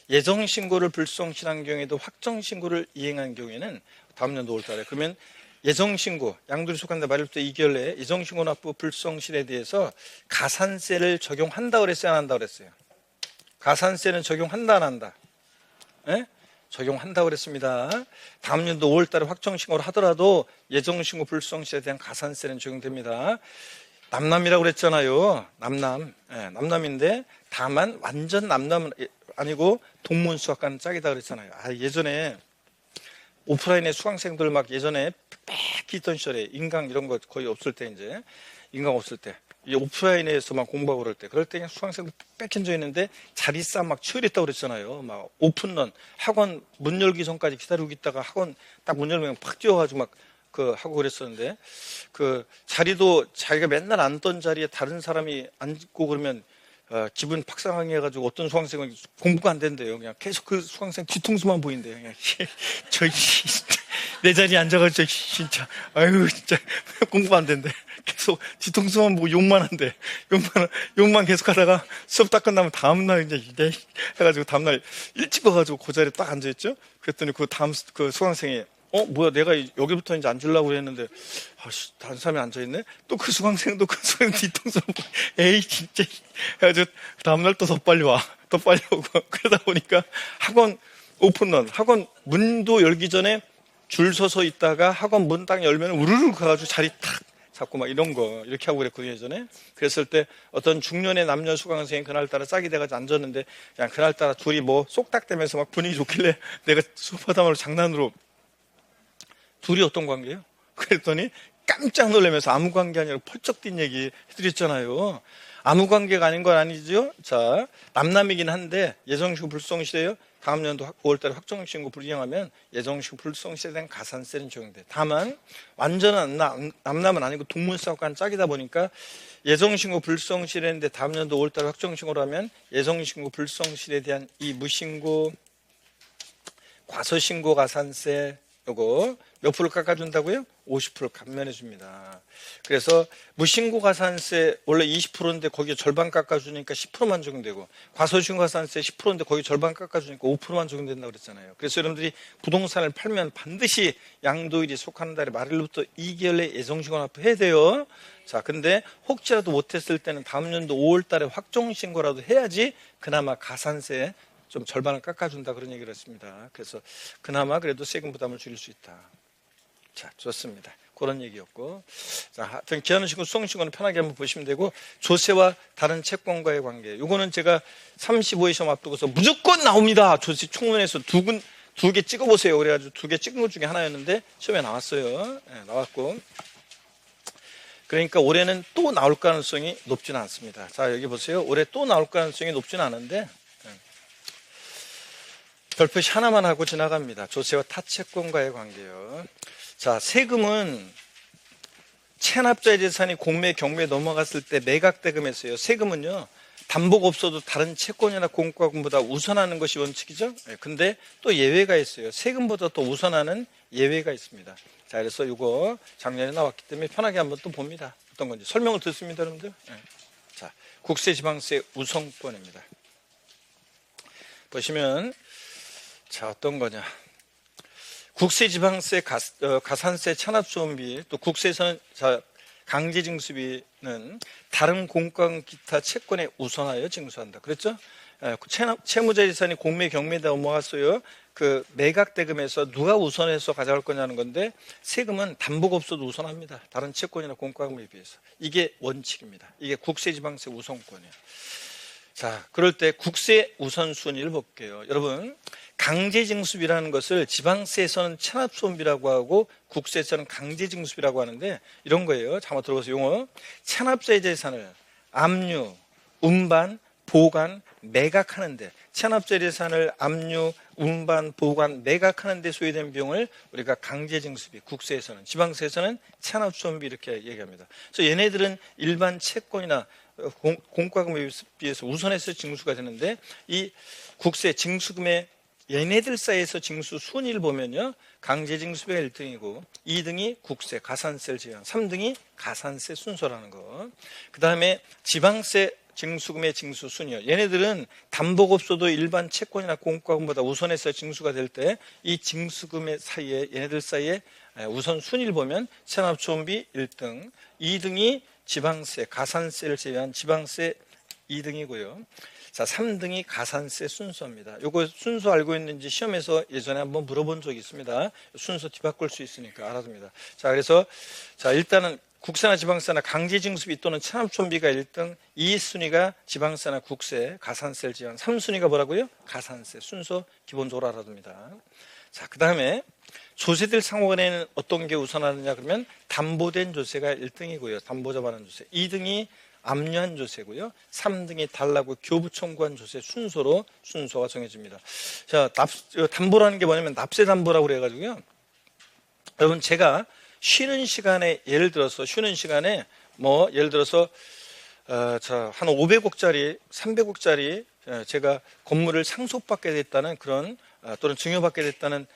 예정신고를 불성실한 경우에도 확정신고를 이행한 경우에는 다음 연도 5월 달에, 그러면 예정신고, 양도일이 속한다 말일부터 2개월 내에 예정신고 납부 불성실에 대해서 가산세를 적용한다 그랬어요, 안 한다 그랬어요? 가산세는 적용한다 안 한다? 적용한다 그랬습니다. 다음 연도 5월 달에 확정신고를 하더라도 예정신고 불성실에 대한 가산세는 적용됩니다. 남남이라고 그랬잖아요. 남남인데 다만 완전 남남은 아니고 동문수학과는 짝이다 그랬잖아요. 예전에 오프라인에 수강생들 막 예전에 빽히 있던 시절에 인강 이런 거 거의 없을 때, 이제 인강 없을 때 오프라인에서만 공부하고 그럴 때 그냥 수강생들 빽 앉아 있는데 자리 싸움 막 치열했다고 그랬잖아요. 막 오픈런, 학원 문 열기 전까지 기다리고 있다가 학원 딱 문 열면 팍 뛰어가지고 막 하고 그랬었는데, 그 자리도 자기가 맨날 앉던 자리에 다른 사람이 앉고 그러면 기분 팍상하게 해가지고 어떤 수강생은 공부가 안 된대요. 그냥 계속 그 수강생 뒤통수만 보인대요. 그냥 내 자리에 앉아가지고 진짜 아유 진짜 공부 안 된대. 계속 뒤통수만 보고 욕만 한대. 욕만 계속 하다가 수업 딱 끝나면 다음날 이제 해가지고 다음날 일찍 와가지고 그 자리에 딱 앉아있죠. 그랬더니 그 다음 그 수강생이 뭐야 내가 여기부터 이제 앉으려고 그랬는데 다른 사람이 앉아있네. 또 그 수강생도 그 수강생 뒤통수만 보고 에이 진짜 해가지고 다음날 또 더 빨리 와. 더 빨리 오고 그러다 보니까 학원 오픈런 학원 문도 열기 전에 줄 서서 있다가 학원 문 딱 열면 우르르 가가지고 자리 탁 잡고 막 이런 거 이렇게 하고 그랬거든요 예전에. 그랬을 때 어떤 중년의 남녀 수강생이 그날따라 짝이 돼가지고 앉았는데 그냥 그날따라 둘이 뭐 쏙닥대면서 막 분위기 좋길래 내가 수업하다말로 장난으로 둘이 어떤 관계예요? 그랬더니 깜짝 놀라면서 아무 관계 아니라 펄쩍 뛴 얘기 해드렸잖아요. 아무 관계가 아닌 건 아니죠. 자, 남남이긴 한데 예정신고 불성실에요. 다음 연도 5월달에 확정신고 불이행하면 예정신고 불성실에 대한 가산세는 적용돼. 다만 완전한 남남은 아니고 동문사업과는 짝이다 보니까 예정신고 불성실했는데 다음 연도 5월달에 확정신고를 하면 예정신고 불성실에 대한 이 무신고 과소신고 가산세 요거 몇 프로 깎아준다고요? 50% 감면해 줍니다. 그래서 무신고 가산세 원래 20%인데 거기에 절반 깎아주니까 10%만 적용되고 과소신고 가산세 10%인데 거기 절반 깎아주니까 5%만 적용된다고 그랬잖아요. 그래서 여러분들이 부동산을 팔면 반드시 양도일이 속하는 달에 말일부터 2개월 내에 예정신고 납부해야 돼요. 자, 근데 혹시라도 못했을 때는 다음 연도 5월 달에 확정신고라도 해야지 그나마 가산세 좀 절반을 깎아준다 그런 얘기를 했습니다. 그래서 그나마 그래도 세금 부담을 줄일 수 있다. 자, 좋습니다. 그런 얘기였고, 자, 하여튼 기한신고, 수성신고는 편하게 한번 보시면 되고 조세와 다른 채권과의 관계. 이거는 제가 35회 시험 앞두고서 무조건 나옵니다. 조세 총론에서 두 개 찍어보세요. 그래가지고 2개 찍은 것 중에 하나였는데 시험에 나왔어요. 네, 나왔고. 그러니까 올해는 또 나올 가능성이 높지는 않습니다. 자, 여기 보세요. 올해 또 나올 가능성이 높지는 않은데 별표시 하나만 하고 지나갑니다. 조세와 타채권과의 관계요. 자, 세금은 체납자의 재산이 공매, 경매에 넘어갔을 때 매각대금에서요. 세금은요, 담보가 없어도 다른 채권이나 공과금보다 우선하는 것이 원칙이죠. 근데 또 예외가 있어요. 세금보다 또 우선하는 예외가 있습니다. 자, 그래서 이거 작년에 나왔기 때문에 편하게 한번 또 봅니다. 어떤 건지 설명을 듣습니다, 여러분들. 자, 국세지방세 우선권입니다. 보시면 자, 어떤 거냐. 국세지방세, 가산세, 찬압소음비, 또 국세에서는 강제징수비는 다른 공과금 기타 채권에 우선하여 징수한다. 그랬죠? 채무자 재산이 공매, 경매에 넘어갔어요. 그 매각대금에서 누가 우선해서 가져갈 거냐는 건데 세금은 담보가 없어도 우선합니다. 다른 채권이나 공과금에 비해서. 이게 원칙입니다. 이게 국세지방세 우선권이에요. 자, 그럴 때 국세 우선순위를 볼게요. 여러분, 강제징수비라는 것을 지방세에서는 체납소음비라고 하고 국세에서는 강제징수비라고 하는데 이런 거예요. 잘못 들어보세요. 용어. 체납자의 재산을 압류, 운반, 보관, 매각하는데 체납자의 재산을 압류, 운반, 보관, 매각하는 데 소요된 비용을 우리가 강제징수비, 국세에서는, 지방세에서는 체납소음비 이렇게 얘기합니다. 그래서 얘네들은 일반 채권이나 공과금에 비해서 우선해서 징수가 되는데 이 국세 징수금의 얘네들 사이에서 징수 순위를 보면요. 강제징수비가 1등이고 2등이 국세, 가산세를 제외한 3등이 가산세 순서라는 거. 그 다음에 지방세 징수금의 징수 순위요. 얘네들은 담보가 없어도 일반 채권이나 공과금보다 우선해서 징수가 될 때 이 징수금의 사이에 얘네들 사이에 우선 순위를 보면 체납소음비 1등, 2등이 지방세, 가산세를 제외한 지방세 2등이고요. 자, 3등이 가산세 순서입니다. 요거 순서 알고 있는지 시험에서 예전에 한번 물어본 적이 있습니다. 순서 뒤바꿀 수 있으니까 알아둡니다. 자, 그래서 자, 일단은 국세나 지방세나 강제징수비 또는 체납소음비가 1등, 2순위가 지방세나 국세, 가산세를 제외한 3순위가 뭐라고요? 가산세 순서 기본적으로 알아둡니다. 자, 그 다음에 조세들 상호간에는 어떤 게 우선하느냐 그러면 담보된 조세가 1등이고요. 담보자 반환 조세. 2등이 압류한 조세고요. 3등이 달라고 교부 청구한 조세 순서로 순서가 정해집니다. 자, 담보라는 게 뭐냐면 납세 담보라고 그래가지고요. 여러분 제가 쉬는 시간에 예를 들어서 예를 들어서 한 500억짜리, 300억짜리 제가 건물을 상속받게 됐다는 그런 또는 증여받게 됐다는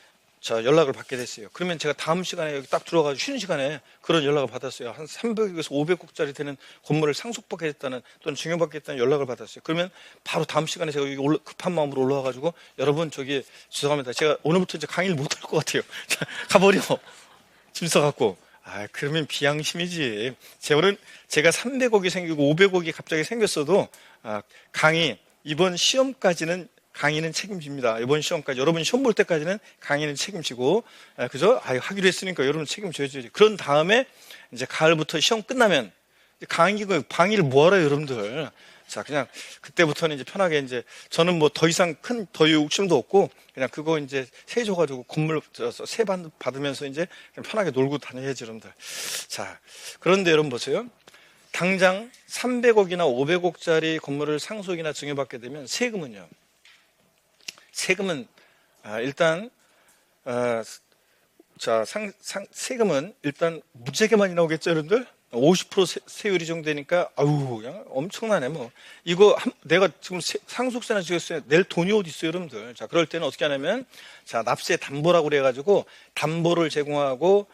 연락을 받게 됐어요. 그러면 제가 다음 시간에 여기 딱 들어가서 쉬는 시간에 그런 연락을 받았어요. 한 300에서 500억짜리 되는 건물을 상속받겠다는 또는 증여받겠다는 연락을 받았어요. 그러면 바로 다음 시간에 제가 여기 급한 마음으로 올라와가지고 여러분 저기 죄송합니다. 제가 오늘부터 이제 강의를 못 할 것 같아요. 자, 가버려. 짐 싸갖고. 그러면 비양심이지. 제가 300억이 생기고 500억이 갑자기 생겼어도 강의 이번 시험까지는 강의는 책임집니다. 이번 시험까지 여러분 시험 볼 때까지는 강의는 책임지고 그죠? 하기로 했으니까 여러분 책임져야지. 그런 다음에 이제 가을부터 시험 끝나면 강의를 뭐하러 여러분들. 자, 그냥 그때부터는 이제 편하게 이제 저는 뭐 더 이상 더 욕심도 없고 그냥 그거 이제 세줘가지고 건물 세 받으면서 이제 그냥 편하게 놀고 다녀야지 여러분들. 자, 그런데 여러분 보세요. 당장 300억이나 500억짜리 건물을 상속이나 증여받게 되면 세금은요. 세금은 일단 세금은 일단 무지하게 많이 나오겠죠, 여러분들? 50% 세율이 정도 되니까 그냥 엄청나네 뭐. 이거 내가 지금 상속세나 지었어요. 낼 돈이 어디 있어요, 여러분들? 자, 그럴 때는 어떻게 하냐면 납세 담보라고 그래가지고 담보를 제공하고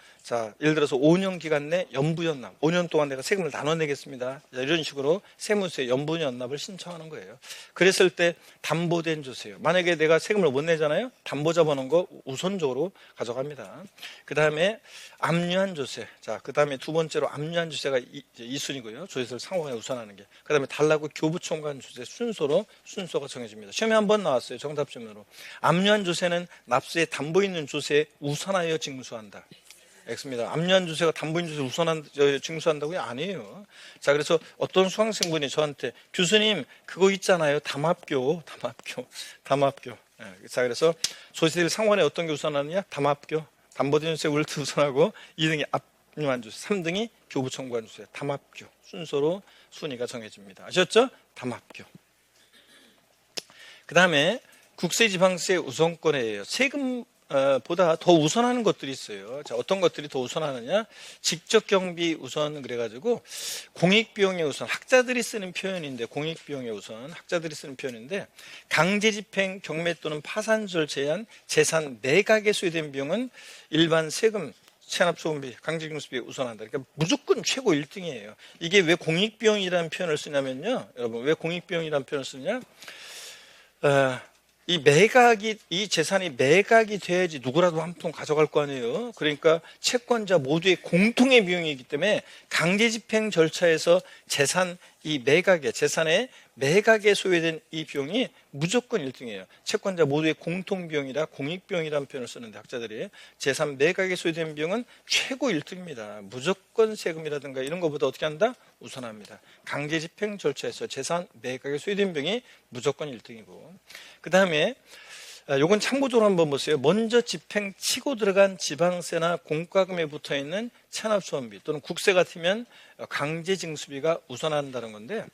예를 들어서 5년 기간 내 연부연납 5년 동안 내가 세금을 나눠내겠습니다. 이런 식으로 세무서에 연부연납을 신청하는 거예요. 그랬을 때 담보된 조세요. 만약에 내가 세금을 못 내잖아요. 담보 잡아놓은 거 우선적으로 가져갑니다. 그 다음에 압류한 조세. 그 다음에 두 번째로 압류한 조세가 2순위고요. 조세를 상호간에 우선하는 게. 그 다음에 달라고 교부총관 조세 순서가 정해집니다. 시험에 한번 나왔어요. 정답지문으로. 압류한 조세는 납세에 담보 있는 조세에 우선하여 징수한다. X입니다. 압류한 조세가 담보인 조세 징수한다고요? 아니에요. 자, 그래서 어떤 수강생분이 저한테 교수님 그거 있잖아요. 담합교. 자, 그래서 조세를 상환에 어떤 게 우선하느냐? 담합교. 담보된 조세 울트 우선하고 2등이 압류한 조세, 3등이 교부청구한 조세, 담합교 순서로 순위가 정해집니다. 아셨죠? 담합교. 그 다음에 국세지방세 우선권이에요. 세금 보다 더 우선하는 것들이 있어요. 자, 어떤 것들이 더 우선하느냐? 직접 경비 우선 그래가지고 공익비용의 우선, 학자들이 쓰는 표현인데 강제집행, 경매 또는 파산 절차에 의한 재산 매각에 소요된 비용은 일반 세금, 체납소금비, 강제징수비에 우선한다. 그러니까 무조건 최고 1등이에요. 이게 왜 공익비용이라는 표현을 쓰냐면요. 여러분, 왜 공익비용이라는 표현을 쓰냐? 이 재산이 매각이 돼야지 누구라도 한 푼 가져갈 거 아니에요. 그러니까 채권자 모두의 공통의 비용이기 때문에 강제집행 절차에서 재산의 매각에 소요된 이 비용이 무조건 1등이에요. 채권자 모두의 공통 비용이라 공익비용이라는 표현을 쓰는데 학자들이 재산 매각에 소요된 비용은 최고 1등입니다. 무조건 세금이라든가 이런 것보다 어떻게 한다? 우선합니다. 강제집행 절차에서 재산 매각에 소요된 비용이 무조건 1등이고 그 다음에 요건 참고적으로 한번 보세요. 먼저 집행 치고 들어간 지방세나 공과금에 붙어있는 체납소원비 또는 국세 같으면 강제징수비가 우선한다는 건데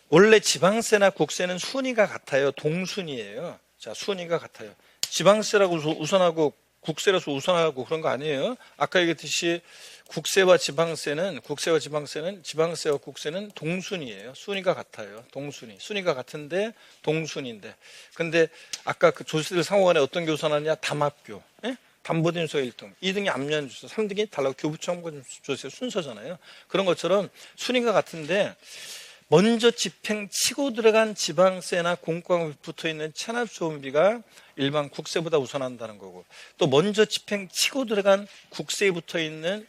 원래 지방세나 국세는 순위가 같아요. 동순위예요. 자, 순위가 같아요. 지방세라고 우선하고 국세라서 우선하고 그런 거 아니에요. 아까 얘기했듯이 국세와 지방세는 지방세와 국세는 동순위예요. 순위가 같아요. 순위가 같은데 동순위인데. 근데 아까 그 조세들 상호간에 어떤 게 우선하냐? 담합교. 담보된 조세 1등, 2등이 압류한 조세, 3등이 달라고 교부청구한 조세 순서잖아요. 그런 것처럼 순위가 같은데 먼저 집행 치고 들어간 지방세나 공과금에 붙어있는 체납소음비가 일반 국세보다 우선한다는 거고 또 먼저 집행 치고 들어간 국세에 붙어있는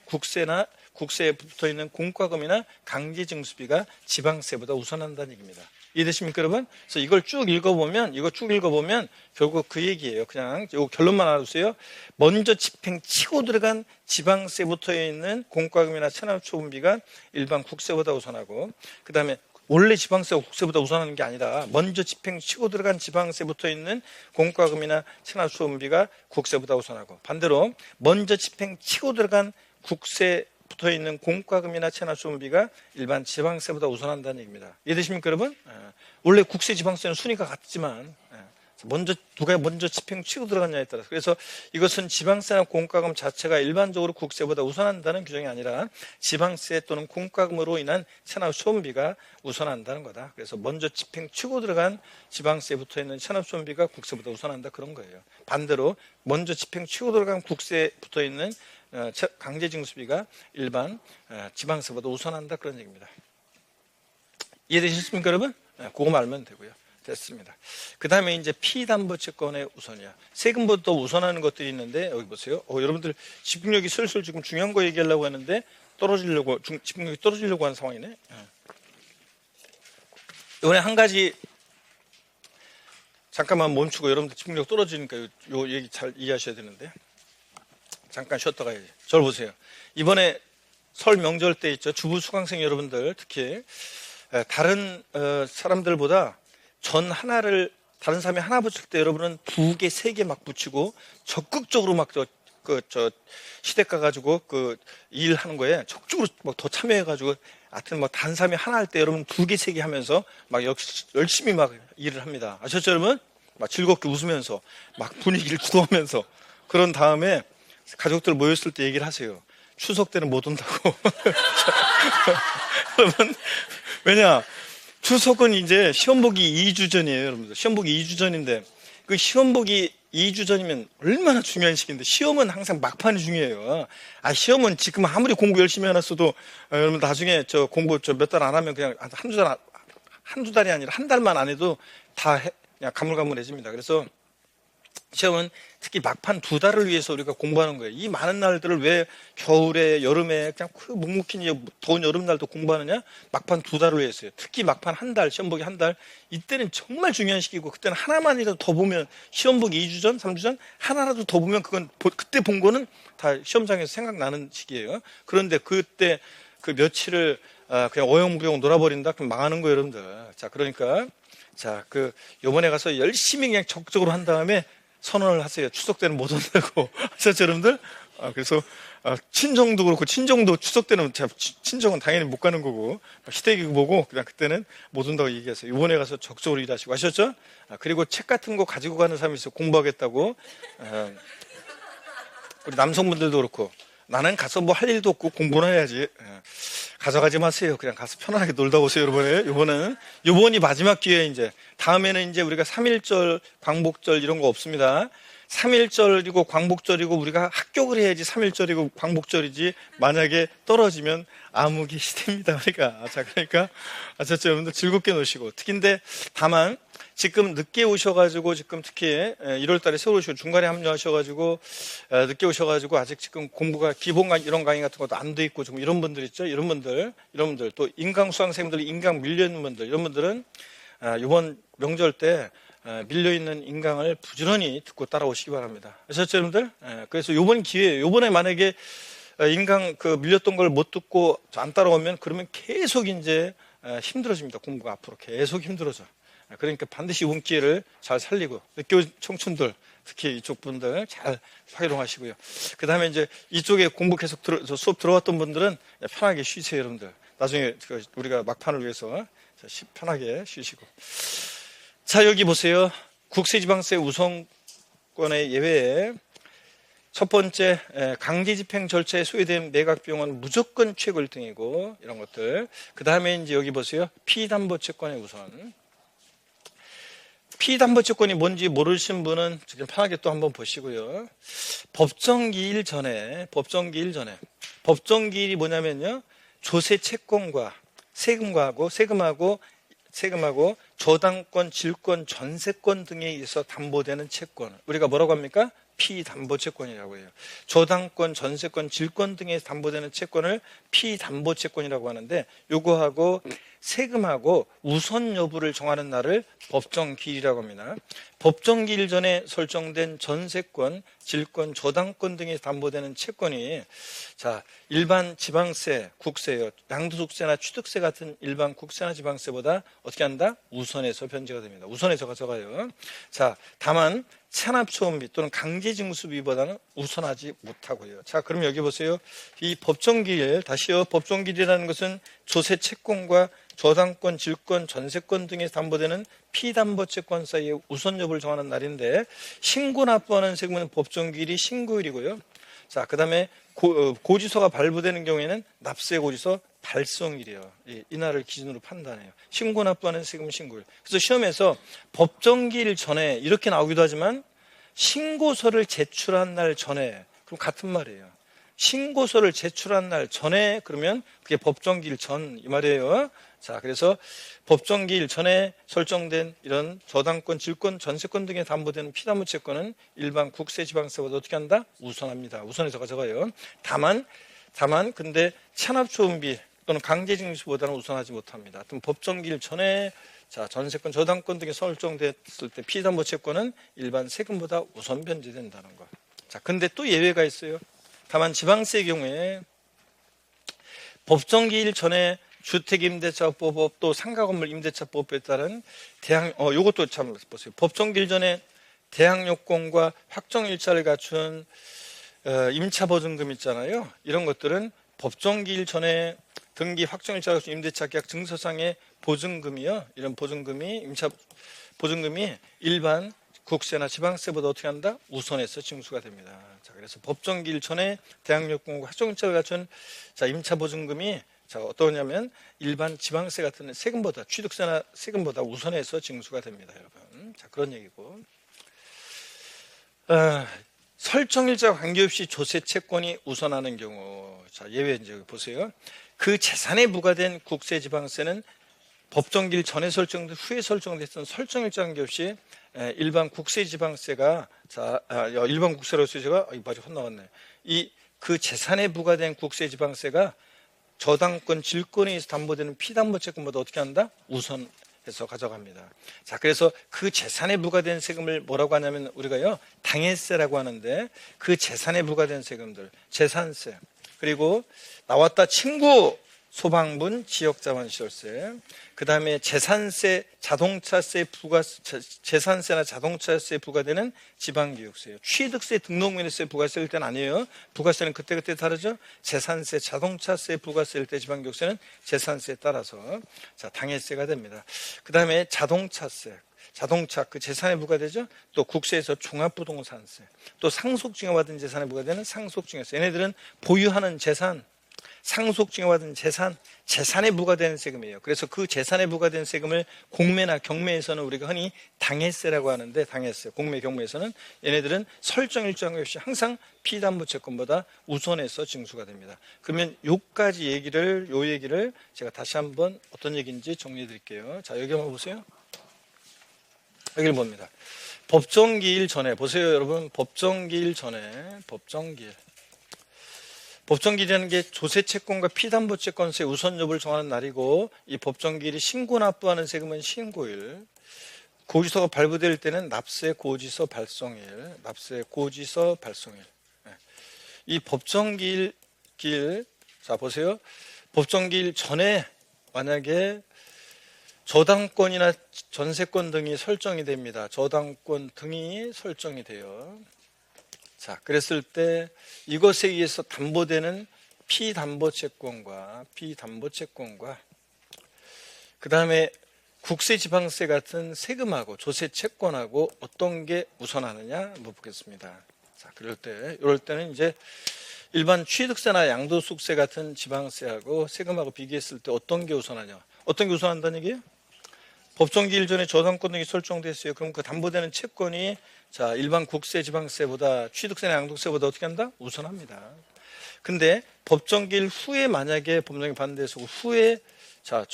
공과금이나 강제징수비가 지방세보다 우선한다는 얘기입니다. 이해되십니까 여러분? 그래서 이거 쭉 읽어보면 결국 그 얘기예요. 그냥 요 결론만 알아두세요. 먼저 집행 치고 들어간 지방세 붙어있는 공과금이나 체납소음비가 일반 국세보다 우선하고 그 다음에 원래 지방세가 국세보다 우선하는 게 아니라 먼저 집행 치고 들어간 지방세 붙어있는 공과금이나 체납소음비가 국세보다 우선하고 반대로 먼저 집행 치고 들어간 국세 붙어있는 공과금이나 체납소음비가 일반 지방세보다 우선한다는 얘기입니다. 이해되십니까 여러분? 원래 국세 지방세는 순위가 같지만 누가 먼저 집행 치고 들어갔냐에 따라서. 그래서 이것은 지방세나 공과금 자체가 일반적으로 국세보다 우선한다는 규정이 아니라 지방세 또는 공과금으로 인한 체납소음비가 우선한다는 거다. 그래서 먼저 집행 치고 들어간 지방세에 붙어 있는 체납소음비가 국세보다 우선한다, 그런 거예요. 반대로 먼저 집행 치고 들어간 국세에 붙어 있는 강제징수비가 일반 지방세보다 우선한다, 그런 얘기입니다. 이해되셨습니까, 여러분? 그거 알면 되고요. 됐습니다. 그 다음에 이제 피담보채권의 우선이야. 세금보다 더 우선하는 것들이 있는데, 여기 보세요. 여러분들 집중력이 슬슬 지금 중요한 거 얘기하려고 하는데, 집중력이 떨어지려고 하는 상황이네. 이번에 한 가지, 잠깐만 멈추고 여러분들 집중력 떨어지니까 요 얘기 잘 이해하셔야 되는데, 잠깐 쉬었다 가야지. 저를 보세요. 이번에 설 명절 때 있죠. 주부 수강생 여러분들, 특히, 다른 사람들보다 전 하나를 다른 사람이 하나 붙일 때 여러분은 2개, 3개 막 붙이고 적극적으로 막 시댁 가가지고 일하는 거에 적극적으로 막 더 참여해가지고 하여튼 뭐 다른 사람이 하나 할 때 여러분 2개, 3개 하면서 막 열심히 막 일을 합니다. 아셨죠, 여러분? 막 즐겁게 웃으면서 막 분위기를 주도하면서 그런 다음에 가족들 모였을 때 얘기를 하세요. 추석 때는 못 온다고. 여러분, 왜냐? 추석은 이제 시험 보기 2주 전이에요, 여러분들. 시험 보기 2주 전인데, 그 시험 보기 2주 전이면 얼마나 중요한 시기인데, 시험은 항상 막판이 중요해요. 시험은 지금 아무리 공부 열심히 해놨어도, 여러분 나중에 공부 몇 달 안 하면 그냥 한두 달이 아니라 한 달만 안 해도 다 그냥 가물가물해집니다. 그래서 시험은 특히 막판 2달을 위해서 우리가 공부하는 거예요. 이 많은 날들을 왜 겨울에, 여름에 그냥 묵묵히 더운 여름날도 공부하느냐? 막판 2달을 위해서요. 특히 막판 한 달, 시험 보기 한 달, 이때는 정말 중요한 시기고, 그때는 하나만이라도 더 보면, 시험 보기 2주 전, 3주 전, 하나라도 더 보면 그건 그때 본 거는 다 시험장에서 생각나는 시기예요. 그런데 그때 그 며칠을 그냥 어영부영 놀아버린다? 그럼 망하는 거예요, 여러분들. 자, 그러니까, 요번에 가서 열심히 그냥 적극적으로 한 다음에 선언을 하세요. 추석 때는 못 온다고. 아셨죠, 여러분들? 그래서, 친정도 그렇고, 친정도 추석 때는, 친정은 당연히 못 가는 거고, 시댁이 보고, 그냥 그때는 못 온다고 얘기하세요. 이번에 가서 적극적으로 일하시고, 아셨죠? 그리고 책 같은 거 가지고 가는 사람이 있어요. 공부하겠다고. 우리 남성분들도 그렇고, 나는 가서 뭐 할 일도 없고 공부나 해야지. 가져가지 마세요. 그냥 가서 편안하게 놀다 오세요, 요번이 마지막 기회에 이제. 다음에는 이제 우리가 3.1절, 광복절 이런 거 없습니다. 3.1절이고 광복절이고 우리가 합격을 해야지 3.1절이고 광복절이지, 만약에 떨어지면 암흑의 시대입니다. 그러니까 아셨죠, 여러분들? 즐겁게 노시고. 특히인데 다만 지금 늦게 오셔가지고, 지금 특히 1월 달에 새로 오시고 중간에 합류하셔가지고 늦게 오셔가지고 아직 지금 공부가 기본 강의 이런 강의 같은 것도 안 돼 있고 좀 이런 분들 있죠. 이런 분들 또 인강 수강생들, 인강 밀려 있는 분들, 이런 분들은 이번 명절 때 밀려있는 인강을 부지런히 듣고 따라오시기 바랍니다. 아셨죠, 여러분들? 그래서 이번 기회에, 이번에 만약에 인강 밀렸던 걸 못 듣고 안 따라오면 그러면 계속 이제 힘들어집니다. 공부가 앞으로 계속 힘들어져. 그러니까 반드시 이번 기회를 잘 살리고, 늦게 온 청춘들, 특히 이쪽 분들 잘 활용하시고요. 그 다음에 이제 이쪽에 공부 계속 수업 들어왔던 분들은 편하게 쉬세요, 여러분들. 나중에 우리가 막판을 위해서 편하게 쉬시고. 자, 여기 보세요. 국세지방세 우선권의 예외에 첫 번째, 강제집행 절차에 소요된 매각비용은 무조건 최고 1등이고, 이런 것들. 그 다음에 이제 여기 보세요. 피담보채권의 우선. 피담보채권이 뭔지 모르신 분은 지금 편하게 또 한번 보시고요. 법정기일 전에, 법정기일이 뭐냐면요. 조세 채권과 세금하고 저당권, 질권, 전세권 등에 의해서 담보되는 채권, 우리가 뭐라고 합니까? 피담보채권이라고 해요. 저당권, 전세권, 질권 등에 담보되는 채권을 피담보채권이라고 하는데, 요거하고 세금하고 우선 여부를 정하는 날을 법정기일이라고 합니다. 법정기일 전에 설정된 전세권, 질권, 저당권 등에 담보되는 채권이 일반 지방세, 국세요. 양도소득세나 취득세 같은 일반 국세나 지방세보다 어떻게 한다? 우선해서 변제가 됩니다. 우선해서 가져가요. 다만 체납소음비 또는 강제징수비보다는 우선하지 못하고요. 그럼 여기 보세요. 이 법정기일, 다시요. 법정기일이라는 것은 조세 채권과 저당권, 질권, 전세권 등에 담보되는 피담보채권 사이의 우선 여부를 정하는 날인데, 신고 납부하는 세금은 법정기일이 신고일이고요. 자, 그 다음에 고지서가 발부되는 경우에는 납세고지서 발송일이에요. 이 날을 기준으로 판단해요. 신고 납부하는 세금은 신고일. 그래서 시험에서 법정기일 전에 이렇게 나오기도 하지만 신고서를 제출한 날 전에, 그럼 같은 말이에요. 신고서를 제출한 날 전에 그러면 그게 법정기일 전 이 말이에요. 자, 그래서 법정기일 전에 설정된 이런 저당권, 질권, 전세권 등에 담보되는 피담보채권은 일반 국세지방세보다 어떻게 한다? 우선합니다. 우선해서 가져가요. 다만 근데 체납초음비 또는 강제징수보다는 우선하지 못합니다. 하여튼 법정기일 전에 자, 전세권, 저당권 등에 설정됐을 때 피담보채권은 일반 세금보다 우선 변제된다는 거. 자, 근데 또 예외가 있어요. 다만 지방세의 경우에 법정기일 전에 주택임대차보호법 또 상가건물 임대차보호법에 따른 요것도 참 보세요. 법정기일 전에 대항요건과 확정일자를 갖춘 임차보증금 있잖아요. 이런 것들은 법정기일 전에 등기 확정일자를 갖춘 임대차 계약 증서상의 보증금이요. 이런 보증금이 임차 보증금이 일반 국세나 지방세보다 어떻게 한다? 우선해서 징수가 됩니다. 자, 그래서 법정기일 전에 대항요건과 확정일자를 갖춘 자, 임차보증금이 자, 어떠냐면 일반 지방세 같은 세금보다 취득세나 세금보다 우선해서 징수가 됩니다, 여러분. 자, 그런 얘기고. 설정일자와 관계없이 조세 채권이 우선하는 경우. 자, 예외 이제 보세요. 그 재산에 부과된 국세 지방세는 법정기일 전에 설정된 후에 설정됐던 설정일자 관계없이 일반 국세지방세가 일반 국세로서 제가 맞아 혼나왔네. 그 재산에 부과된 국세지방세가 저당권, 질권에 의해서 담보되는 피담보채권보다 어떻게 한다? 우선해서 가져갑니다. 자, 그래서 그 재산에 부과된 세금을 뭐라고 하냐면 우리가요 당해세라고 하는데 그 재산에 부과된 세금들, 재산세 그리고 나왔다 친구 소방분, 지역자원시설세, 그 다음에 재산세, 자동차세 재산세나 자동차세에 부과되는 지방교육세요. 취득세, 등록면허세 부과세일 때는 아니에요. 부가세는 그때그때 다르죠. 재산세, 자동차세 부과세일 때 지방교육세는 재산세에 따라서 자 당해세가 됩니다. 그 다음에 자동차세, 자동차 그 재산에 부과되죠. 또 국세에서 종합부동산세, 또 상속증여받은 재산에 부과되는 상속증여세. 얘네들은 보유하는 재산, 상속증여받은 재산에 부과되는 세금이에요. 그래서 그 재산에 부과된 세금을 공매나 경매에서는 우리가 흔히 당해세라고 하는데 당해세, 공매, 경매에서는 얘네들은 설정일정 없이 항상 피담보채권보다 우선해서 징수가 됩니다. 그러면 요 얘기를 제가 다시 한번 어떤 얘기인지 정리해 드릴게요. 자, 여기 한번 보세요. 여기를 봅니다. 법정기일 전에 보세요, 여러분. 법정기일 전에 법정기일이라는 게 조세채권과 피담보채권세 우선 여부를 정하는 날이고 이 법정기일이 신고 납부하는 세금은 신고일, 고지서가 발부될 때는 납세고지서 발송일, 납세고지서 발송일. 이 법정기일 자 보세요. 법정기일 전에 만약에 저당권이나 전세권 등이 설정이 됩니다. 저당권 등이 설정이 돼요. 자, 그랬을 때 이것에 의해서 담보되는 피담보채권과 그 다음에 국세지방세 같은 세금하고 조세채권하고 어떤 게 우선하느냐 한번 보겠습니다. 자, 이럴 때는 이제 일반 취득세나 양도소득세 같은 지방세하고 세금하고 비교했을 때 어떤 게 우선하냐? 어떤 게 우선한다는 얘기예요? 법정기일 전에 저당권 등이 설정됐어요. 그럼 그 담보되는 채권이 자, 일반 국세 지방세보다 취득세나 양도세보다 어떻게 한다? 우선합니다. 근데 법정기일 후에 만약에 법령이 반대해서 후에 자,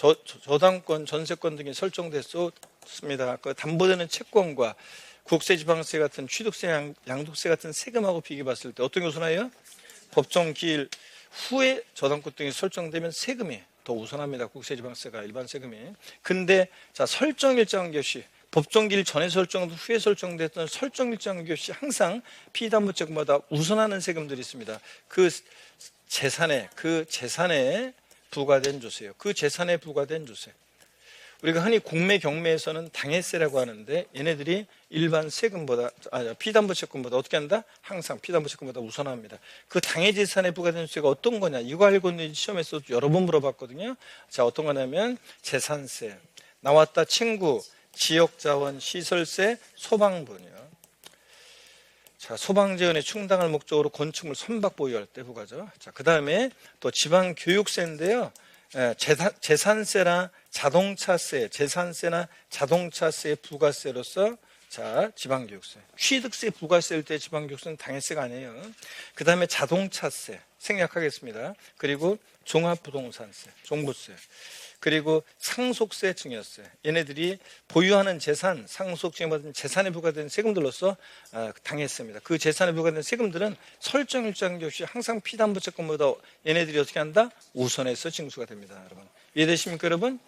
저당권, 전세권 등이 설정됐습니다. 그 담보되는 채권과 국세 지방세 같은 취득세, 양도세 같은 세금하고 비교해 봤을 때 어떤 게 우선해요? 법정기일 후에 저당권 등이 설정되면 세금이 더 우선합니다. 국세지방세가 일반 세금이. 근데 자 설정일자 관계없이 법정기일 전에 설정도 후에 설정됐던 설정일자 관계없이 항상 피담보채권보다 우선하는 세금들이 있습니다. 그 재산에 부과된 조세요. 그 재산에 부과된 조세. 우리가 흔히 공매 경매에서는 당해세라고 하는데 얘네들이 일반 세금보다 피담보채권보다 어떻게 한다? 항상 피담보채권보다 우선합니다. 그 당해재산에 부과되는 세가 어떤 거냐? 이거 알고 있는 시험에서 여러 번 물어봤거든요. 자, 어떤 거냐면 재산세, 나왔다 친구, 지역자원, 시설세, 소방분이요. 자, 소방재원에 충당할 목적으로 건축물 선박 보유할 때 부과죠. 자, 그 다음에 또 지방교육세인데요. 재산세나 자동차세, 재산세나 자동차세 부가세로서 자, 지방교육세. 취득세 부가세일 때 지방교육세는 당해세가 아니에요. 그 다음에 자동차세, 생략하겠습니다. 그리고 종합부동산세, 종부세. 그리고 상속세, 증여세. 얘네들이 보유하는 재산, 상속 증여받은 재산에 부과되는 세금들로서 당했습니다. 그 재산에 부과되는 세금들은 설정 일정 없이 항상 피담보채권보다 얘네들이 어떻게 한다? 우선해서 징수가 됩니다. 여러분 이해되십니까, 여러분?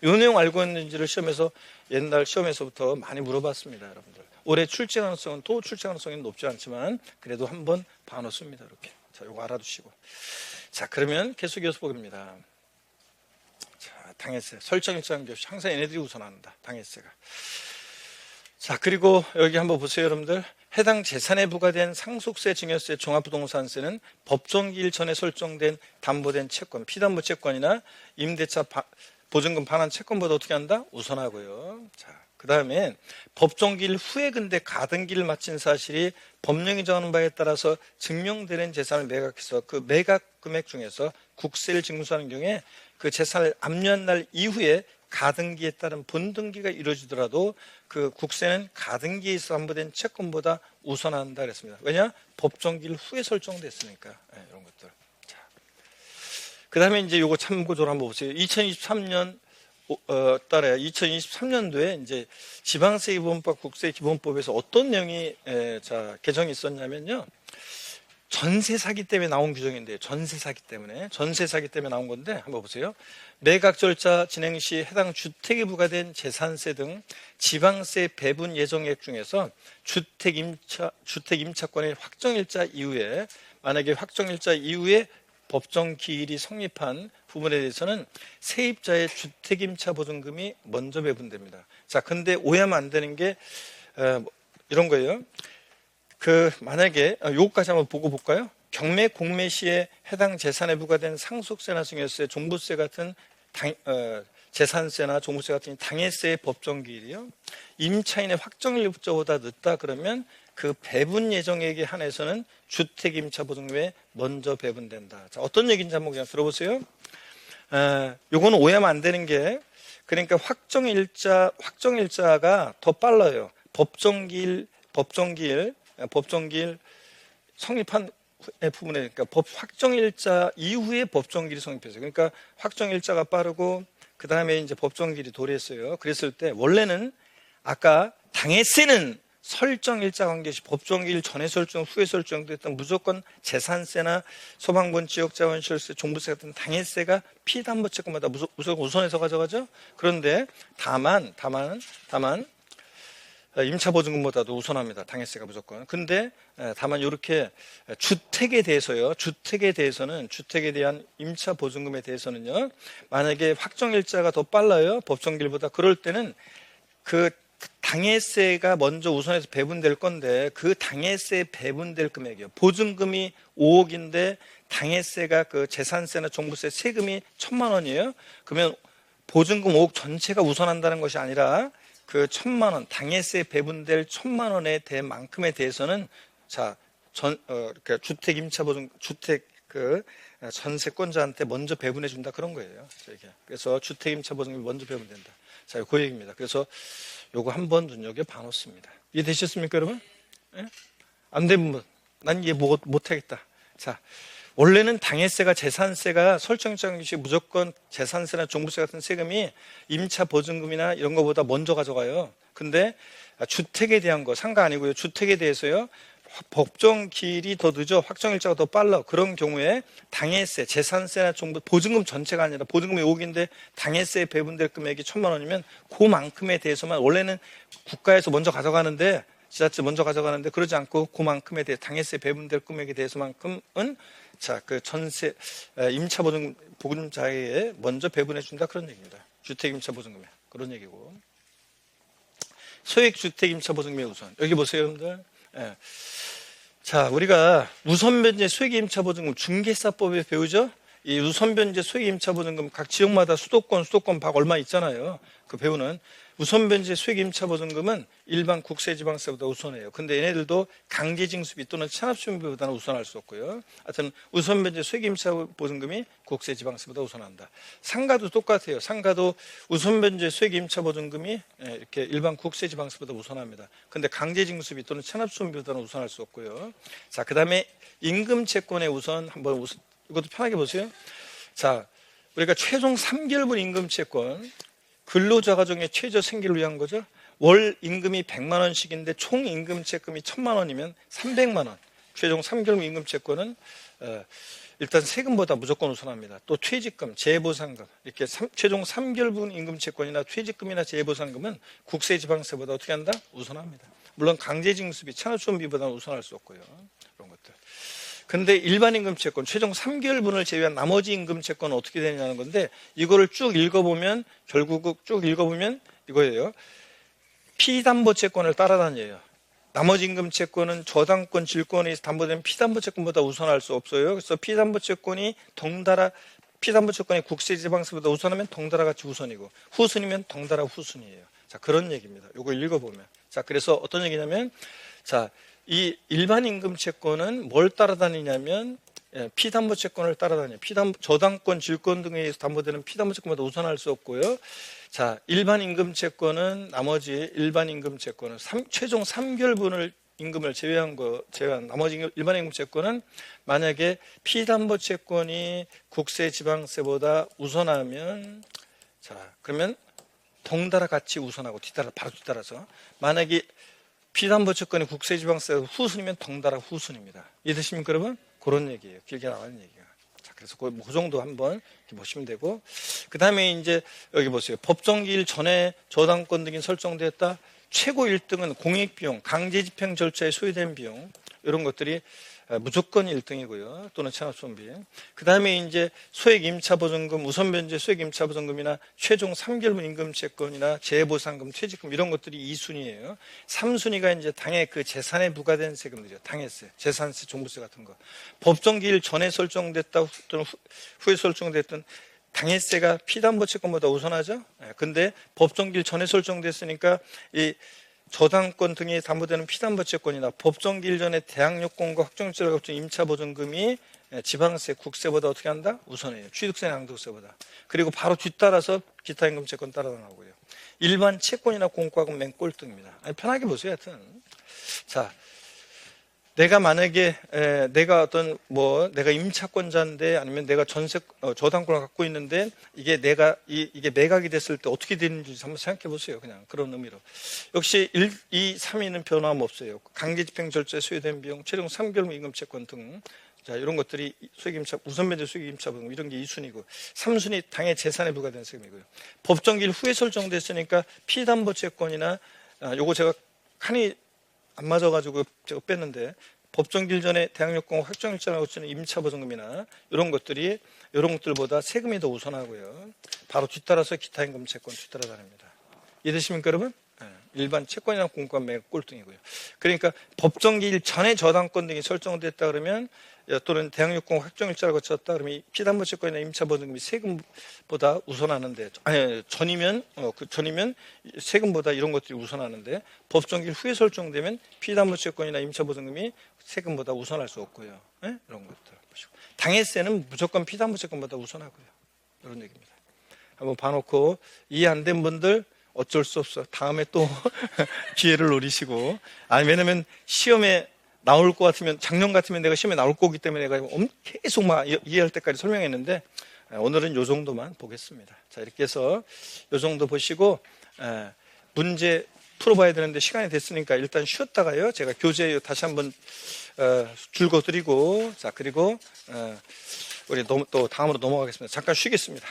요 내용 알고 있는지를 시험에서 옛날 시험에서부터 많이 물어봤습니다, 여러분들. 올해 출제 가능성은 또 출제 가능성이 높지 않지만 그래도 한번 봐놓습니다. 이렇게. 자, 요거 알아두시고. 자, 그러면 계속 이어서 보겠습니다. 당해세, 설정 일정 없이 항상 얘네들이 우선한다. 당해세가. 자, 그리고 여기 한번 보세요, 여러분들. 해당 재산에 부과된 상속세, 증여세, 종합부동산세는 법정기일 전에 설정된 담보된 채권, 피담보채권이나 임대차 보증금 반환 채권보다 어떻게 한다? 우선하고요. 자, 그 다음에 법정기일 후에 근데 가등기를 마친 사실이 법령이 정하는 바에 따라서 증명되는 재산을 매각해서 그 매각 금액 중에서 국세를 징수하는 경우에 그 재산을 압류한 날 이후에 가등기에 따른 본등기가 이루어지더라도 그 국세는 가등기에 있어 담보된 채권보다 우선한다 그랬습니다. 왜냐? 법정기일 후에 설정됐으니까. 네, 이런 것들. 자, 그 다음에 이제 요거 참고적으로 한번 보세요. 2023년 따라야 2023년도에 이제 지방세기본법, 국세기본법에서 어떤 내용이 개정이 있었냐면요. 전세 사기 때문에 나온 규정인데요. 전세 사기 때문에 나온 건데 한번 보세요. 매각 절차 진행 시 해당 주택에 부과된 재산세 등 지방세 배분 예정액 중에서 주택 임차권의 확정일자 이후에 만약에 확정일자 이후에 법정 기일이 성립한 부분에 대해서는 세입자의 주택 임차 보증금이 먼저 배분됩니다. 자, 근데 오해하면 안 되는 게 이런 거예요. 만약에 요거까지 한번 보고 볼까요? 경매 공매 시에 해당 재산에 부과된 상속세나 증여세, 종부세 같은 재산세나 종부세 같은 당해세의 법정기일이요. 임차인의 확정일부터보다 늦다 그러면 그 배분 예정액에 한해서는 주택임차 보증금에 먼저 배분된다. 자, 어떤 얘기인지 한번 그냥 들어보세요. 요거는 오해하면 안 되는 게 그러니까 확정일자가 더 빨라요. 법정기일 성립한 부분에 그러니까 확정일자 이후에 법정기일이 성립했어요. 그러니까 확정일자가 빠르고 그 다음에 이제 법정기일이 도래했어요. 그랬을 때 원래는 아까 당해세는 설정일자 관계시 법정기일 전에 설정, 후에 설정됐던 무조건 재산세나 소방분, 지역자원, 시설세, 종부세 같은 당해세가 피담보채권마다 무조건 우선해서 가져가죠. 그런데 다만 임차보증금보다도 우선합니다. 당해세가 무조건. 근데 다만 이렇게 주택에 대해서는 주택에 대한 임차보증금에 대해서는요. 만약에 확정일자가 더 빨라요. 법정기일보다. 그럴 때는 그 당해세가 먼저 우선해서 배분될 건데 그 당해세 배분될 금액이요. 보증금이 5억인데 당해세가 그 재산세나 종부세 세금이 1,000만 원이에요. 그러면 보증금 5억 전체가 우선한다는 것이 아니라 그 1,000만 원, 당해세 배분될 1,000만 원에 대한 만큼에 대해서는 주택 임차보증, 전세권자한테 먼저 배분해 준다 그런 거예요. 그래서 주택 임차보증금이 먼저 배분된다. 자, 그 얘기입니다. 그래서 요거 한번 눈여겨 봐놓습니다. 이해되셨습니까, 여러분? 예? 안 되면 난 이해 못하겠다. 자, 원래는 당해세가 재산세가 설정일자 시 무조건 재산세나 종부세 같은 세금이 임차 보증금이나 이런 거보다 먼저 가져가요. 근데 주택에 대한 거 상가 아니고요. 주택에 대해서요. 법정 기일이 더 늦어 확정일자가 더 빨라. 그런 경우에 당해세, 재산세나 종부 보증금 전체가 아니라 보증금이 5억인데 당해세에 배분될 금액이 1,000만 원이면 그만큼에 대해서만 원래는 국가에서 먼저 가져가는데 지자체 먼저 가져가는데 그러지 않고 그만큼에 대해 당해세 배분될 금액에 대해서만큼은 그 전세 임차 보증자에 먼저 배분해 준다 그런 얘기입니다. 주택 임차 보증금에. 그런 얘기고. 소액주택 임차보증금의 우선. 여기 보세요, 여러분들. 예. 자, 우리가 우선변제 소액임차보증금 중개사법에 배우죠? 이 우선변제 소액임차보증금 각 지역마다 수도권 박 얼마 있잖아요. 그 배우는 우선변제 소액임차보증금은 일반 국세지방세보다 우선해요. 근데 얘네들도 강제징수비 또는 체납준비보다는 우선할 수 없고요. 하여튼 우선변제 소액임차보증금이 국세지방세보다 우선한다. 상가도 똑같아요. 상가도 우선변제 소액임차보증금이 이렇게 일반 국세지방세보다 우선합니다. 근데 강제징수비 또는 체납준비보다는 우선할 수 없고요. 자, 그 다음에 임금채권의 우선 한번 이것도 편하게 보세요. 자, 우리가 최종 3개월분 임금채권, 근로자 가정의 최저 생계를 위한 거죠. 월 임금이 100만 원씩인데 총 임금채권이 1000만 원이면 300만 원. 최종 3개월 임금채권은 일단 세금보다 무조건 우선합니다. 또 퇴직금, 재보상금 이렇게 최종 3개월분 임금채권이나 퇴직금이나 재보상금은 국세지방세보다 어떻게 한다? 우선합니다. 물론 강제징수비, 체납준비보다는 우선할 수 없고요. 이런 것들. 근데 일반 임금채권 최종 3개월분을 제외한 나머지 임금채권은 어떻게 되냐는 건데 이거를 쭉 읽어보면 결국 쭉 읽어보면 이거예요. 피담보채권을 따라다녀요. 나머지 임금채권은 저당권, 질권에 담보된 피담보채권보다 우선할 수 없어요. 그래서 피담보채권이 국세지방세보다 우선하면 덩달아 같이 우선이고 후순이면 덩달아 후순이에요. 자, 그런 얘기입니다. 이걸 읽어보면. 자, 그래서 어떤 얘기냐면 자, 이 일반 임금채권은 뭘 따라다니냐면 피담보채권을 따라다녀요. 저당권, 질권 등에 의해서 담보되는 피담보채권보다 우선할 수 없고요. 자, 일반 임금채권은 나머지 일반 임금채권은 최종 3개월분을 임금을 제외한 나머지 일반 임금채권은 만약에 피담보채권이 국세지방세보다 우선하면 자, 그러면 덩달아 같이 우선하고 바로 뒤따라서 만약에 피담보채권이 국세지방세 후순이면 덩달아 후순입니다. 이해되십니까, 여러분? 그런 얘기예요. 길게 나가는 얘기가. 자, 그래서 그 정도 한번 이렇게 보시면 되고, 그 다음에 이제 여기 보세요. 법정기일 전에 저당권 등이 설정됐다. 최고 1등은 공익비용, 강제집행 절차에 소요된 비용 이런 것들이 무조건 1등이고요. 또는 체납준비. 그 다음에 이제 소액임차보증금, 우선변제 소액임차보증금이나 최종 3개월분 임금채권이나 재보상금, 퇴직금 이런 것들이 2순위예요. 3순위가 이제 당의 그 재산에 부과된 세금들이요. 당해세, 재산세, 종부세 같은 거. 법정기일 전에 설정됐다 또는 후에 설정됐던 당해세가 피담보채권보다 우선하죠. 근데 법정기일 전에 설정됐으니까 이 저당권 등이 담보되는 피담보채권이나 법정기일 전에 대항요건과 확정일자를 갖춘 임차보증금이 지방세, 국세보다 어떻게 한다? 우선해요. 취득세, 양도세보다. 그리고 바로 뒤따라서 기타 임금채권 따라나오고요. 일반 채권이나 공과금 맨 꼴등입니다. 편하게 보세요. 하여튼. 자, 내가 만약에 내가 내가 임차권자인데 아니면 내가 저당권을 갖고 있는데 이게 이게 매각이 됐을 때 어떻게 되는지 한번 생각해 보세요. 그냥 그런 의미로. 역시 1, 2, 3위는 변함없어요. 강제집행 절차에 소요된 비용, 최종 3개월 임금채권 등. 자, 이런 것들이 우선변제 소액임차보증금 이런 게 2순위고 3순위 당의 재산에 부과된 세금이고요. 법정기일 후에 설정됐으니까 피담보채권이나 요거 제가 칸이 안 맞아가지고 제가 뺐는데 법정기일 전에 대항요건 확정일자를 갖추는 임차보증금이나 이런 것들보다 세금이 더 우선하고요. 바로 뒤따라서 기타 임금채권 뒤따라다닙니다. 이해되십니까, 여러분? 일반 채권이나 공과금 매각 꼴등이고요. 그러니까 법정기일 전에 저당권 등이 설정됐다 그러면 또는 대항요건 확정일자를 거쳤다 그러면 피담보채권이나 임차보증금이 세금보다 우선하는데 전이면 세금보다 이런 것들이 우선하는데 법정기일 후에 설정되면 피담보채권이나 임차보증금이 세금보다 우선할 수 없고요. 이런 것들 보시고 당해세는 무조건 피담보채권보다 우선하고요. 이런 얘기입니다. 한번 봐놓고 이해 안 된 분들 어쩔 수 없어. 다음에 또 기회를 노리시고 왜냐면 시험에 나올 것 같으면 작년 같으면 내가 시험에 나올 거기 때문에 내가 계속 이해할 때까지 설명했는데 오늘은 요 정도만 보겠습니다. 자, 이렇게 해서 요 정도 보시고 문제 풀어봐야 되는데 시간이 됐으니까 일단 쉬었다가요. 제가 교재 다시 한번 줄거드리고 자 그리고 우리 또 다음으로 넘어가겠습니다. 잠깐 쉬겠습니다.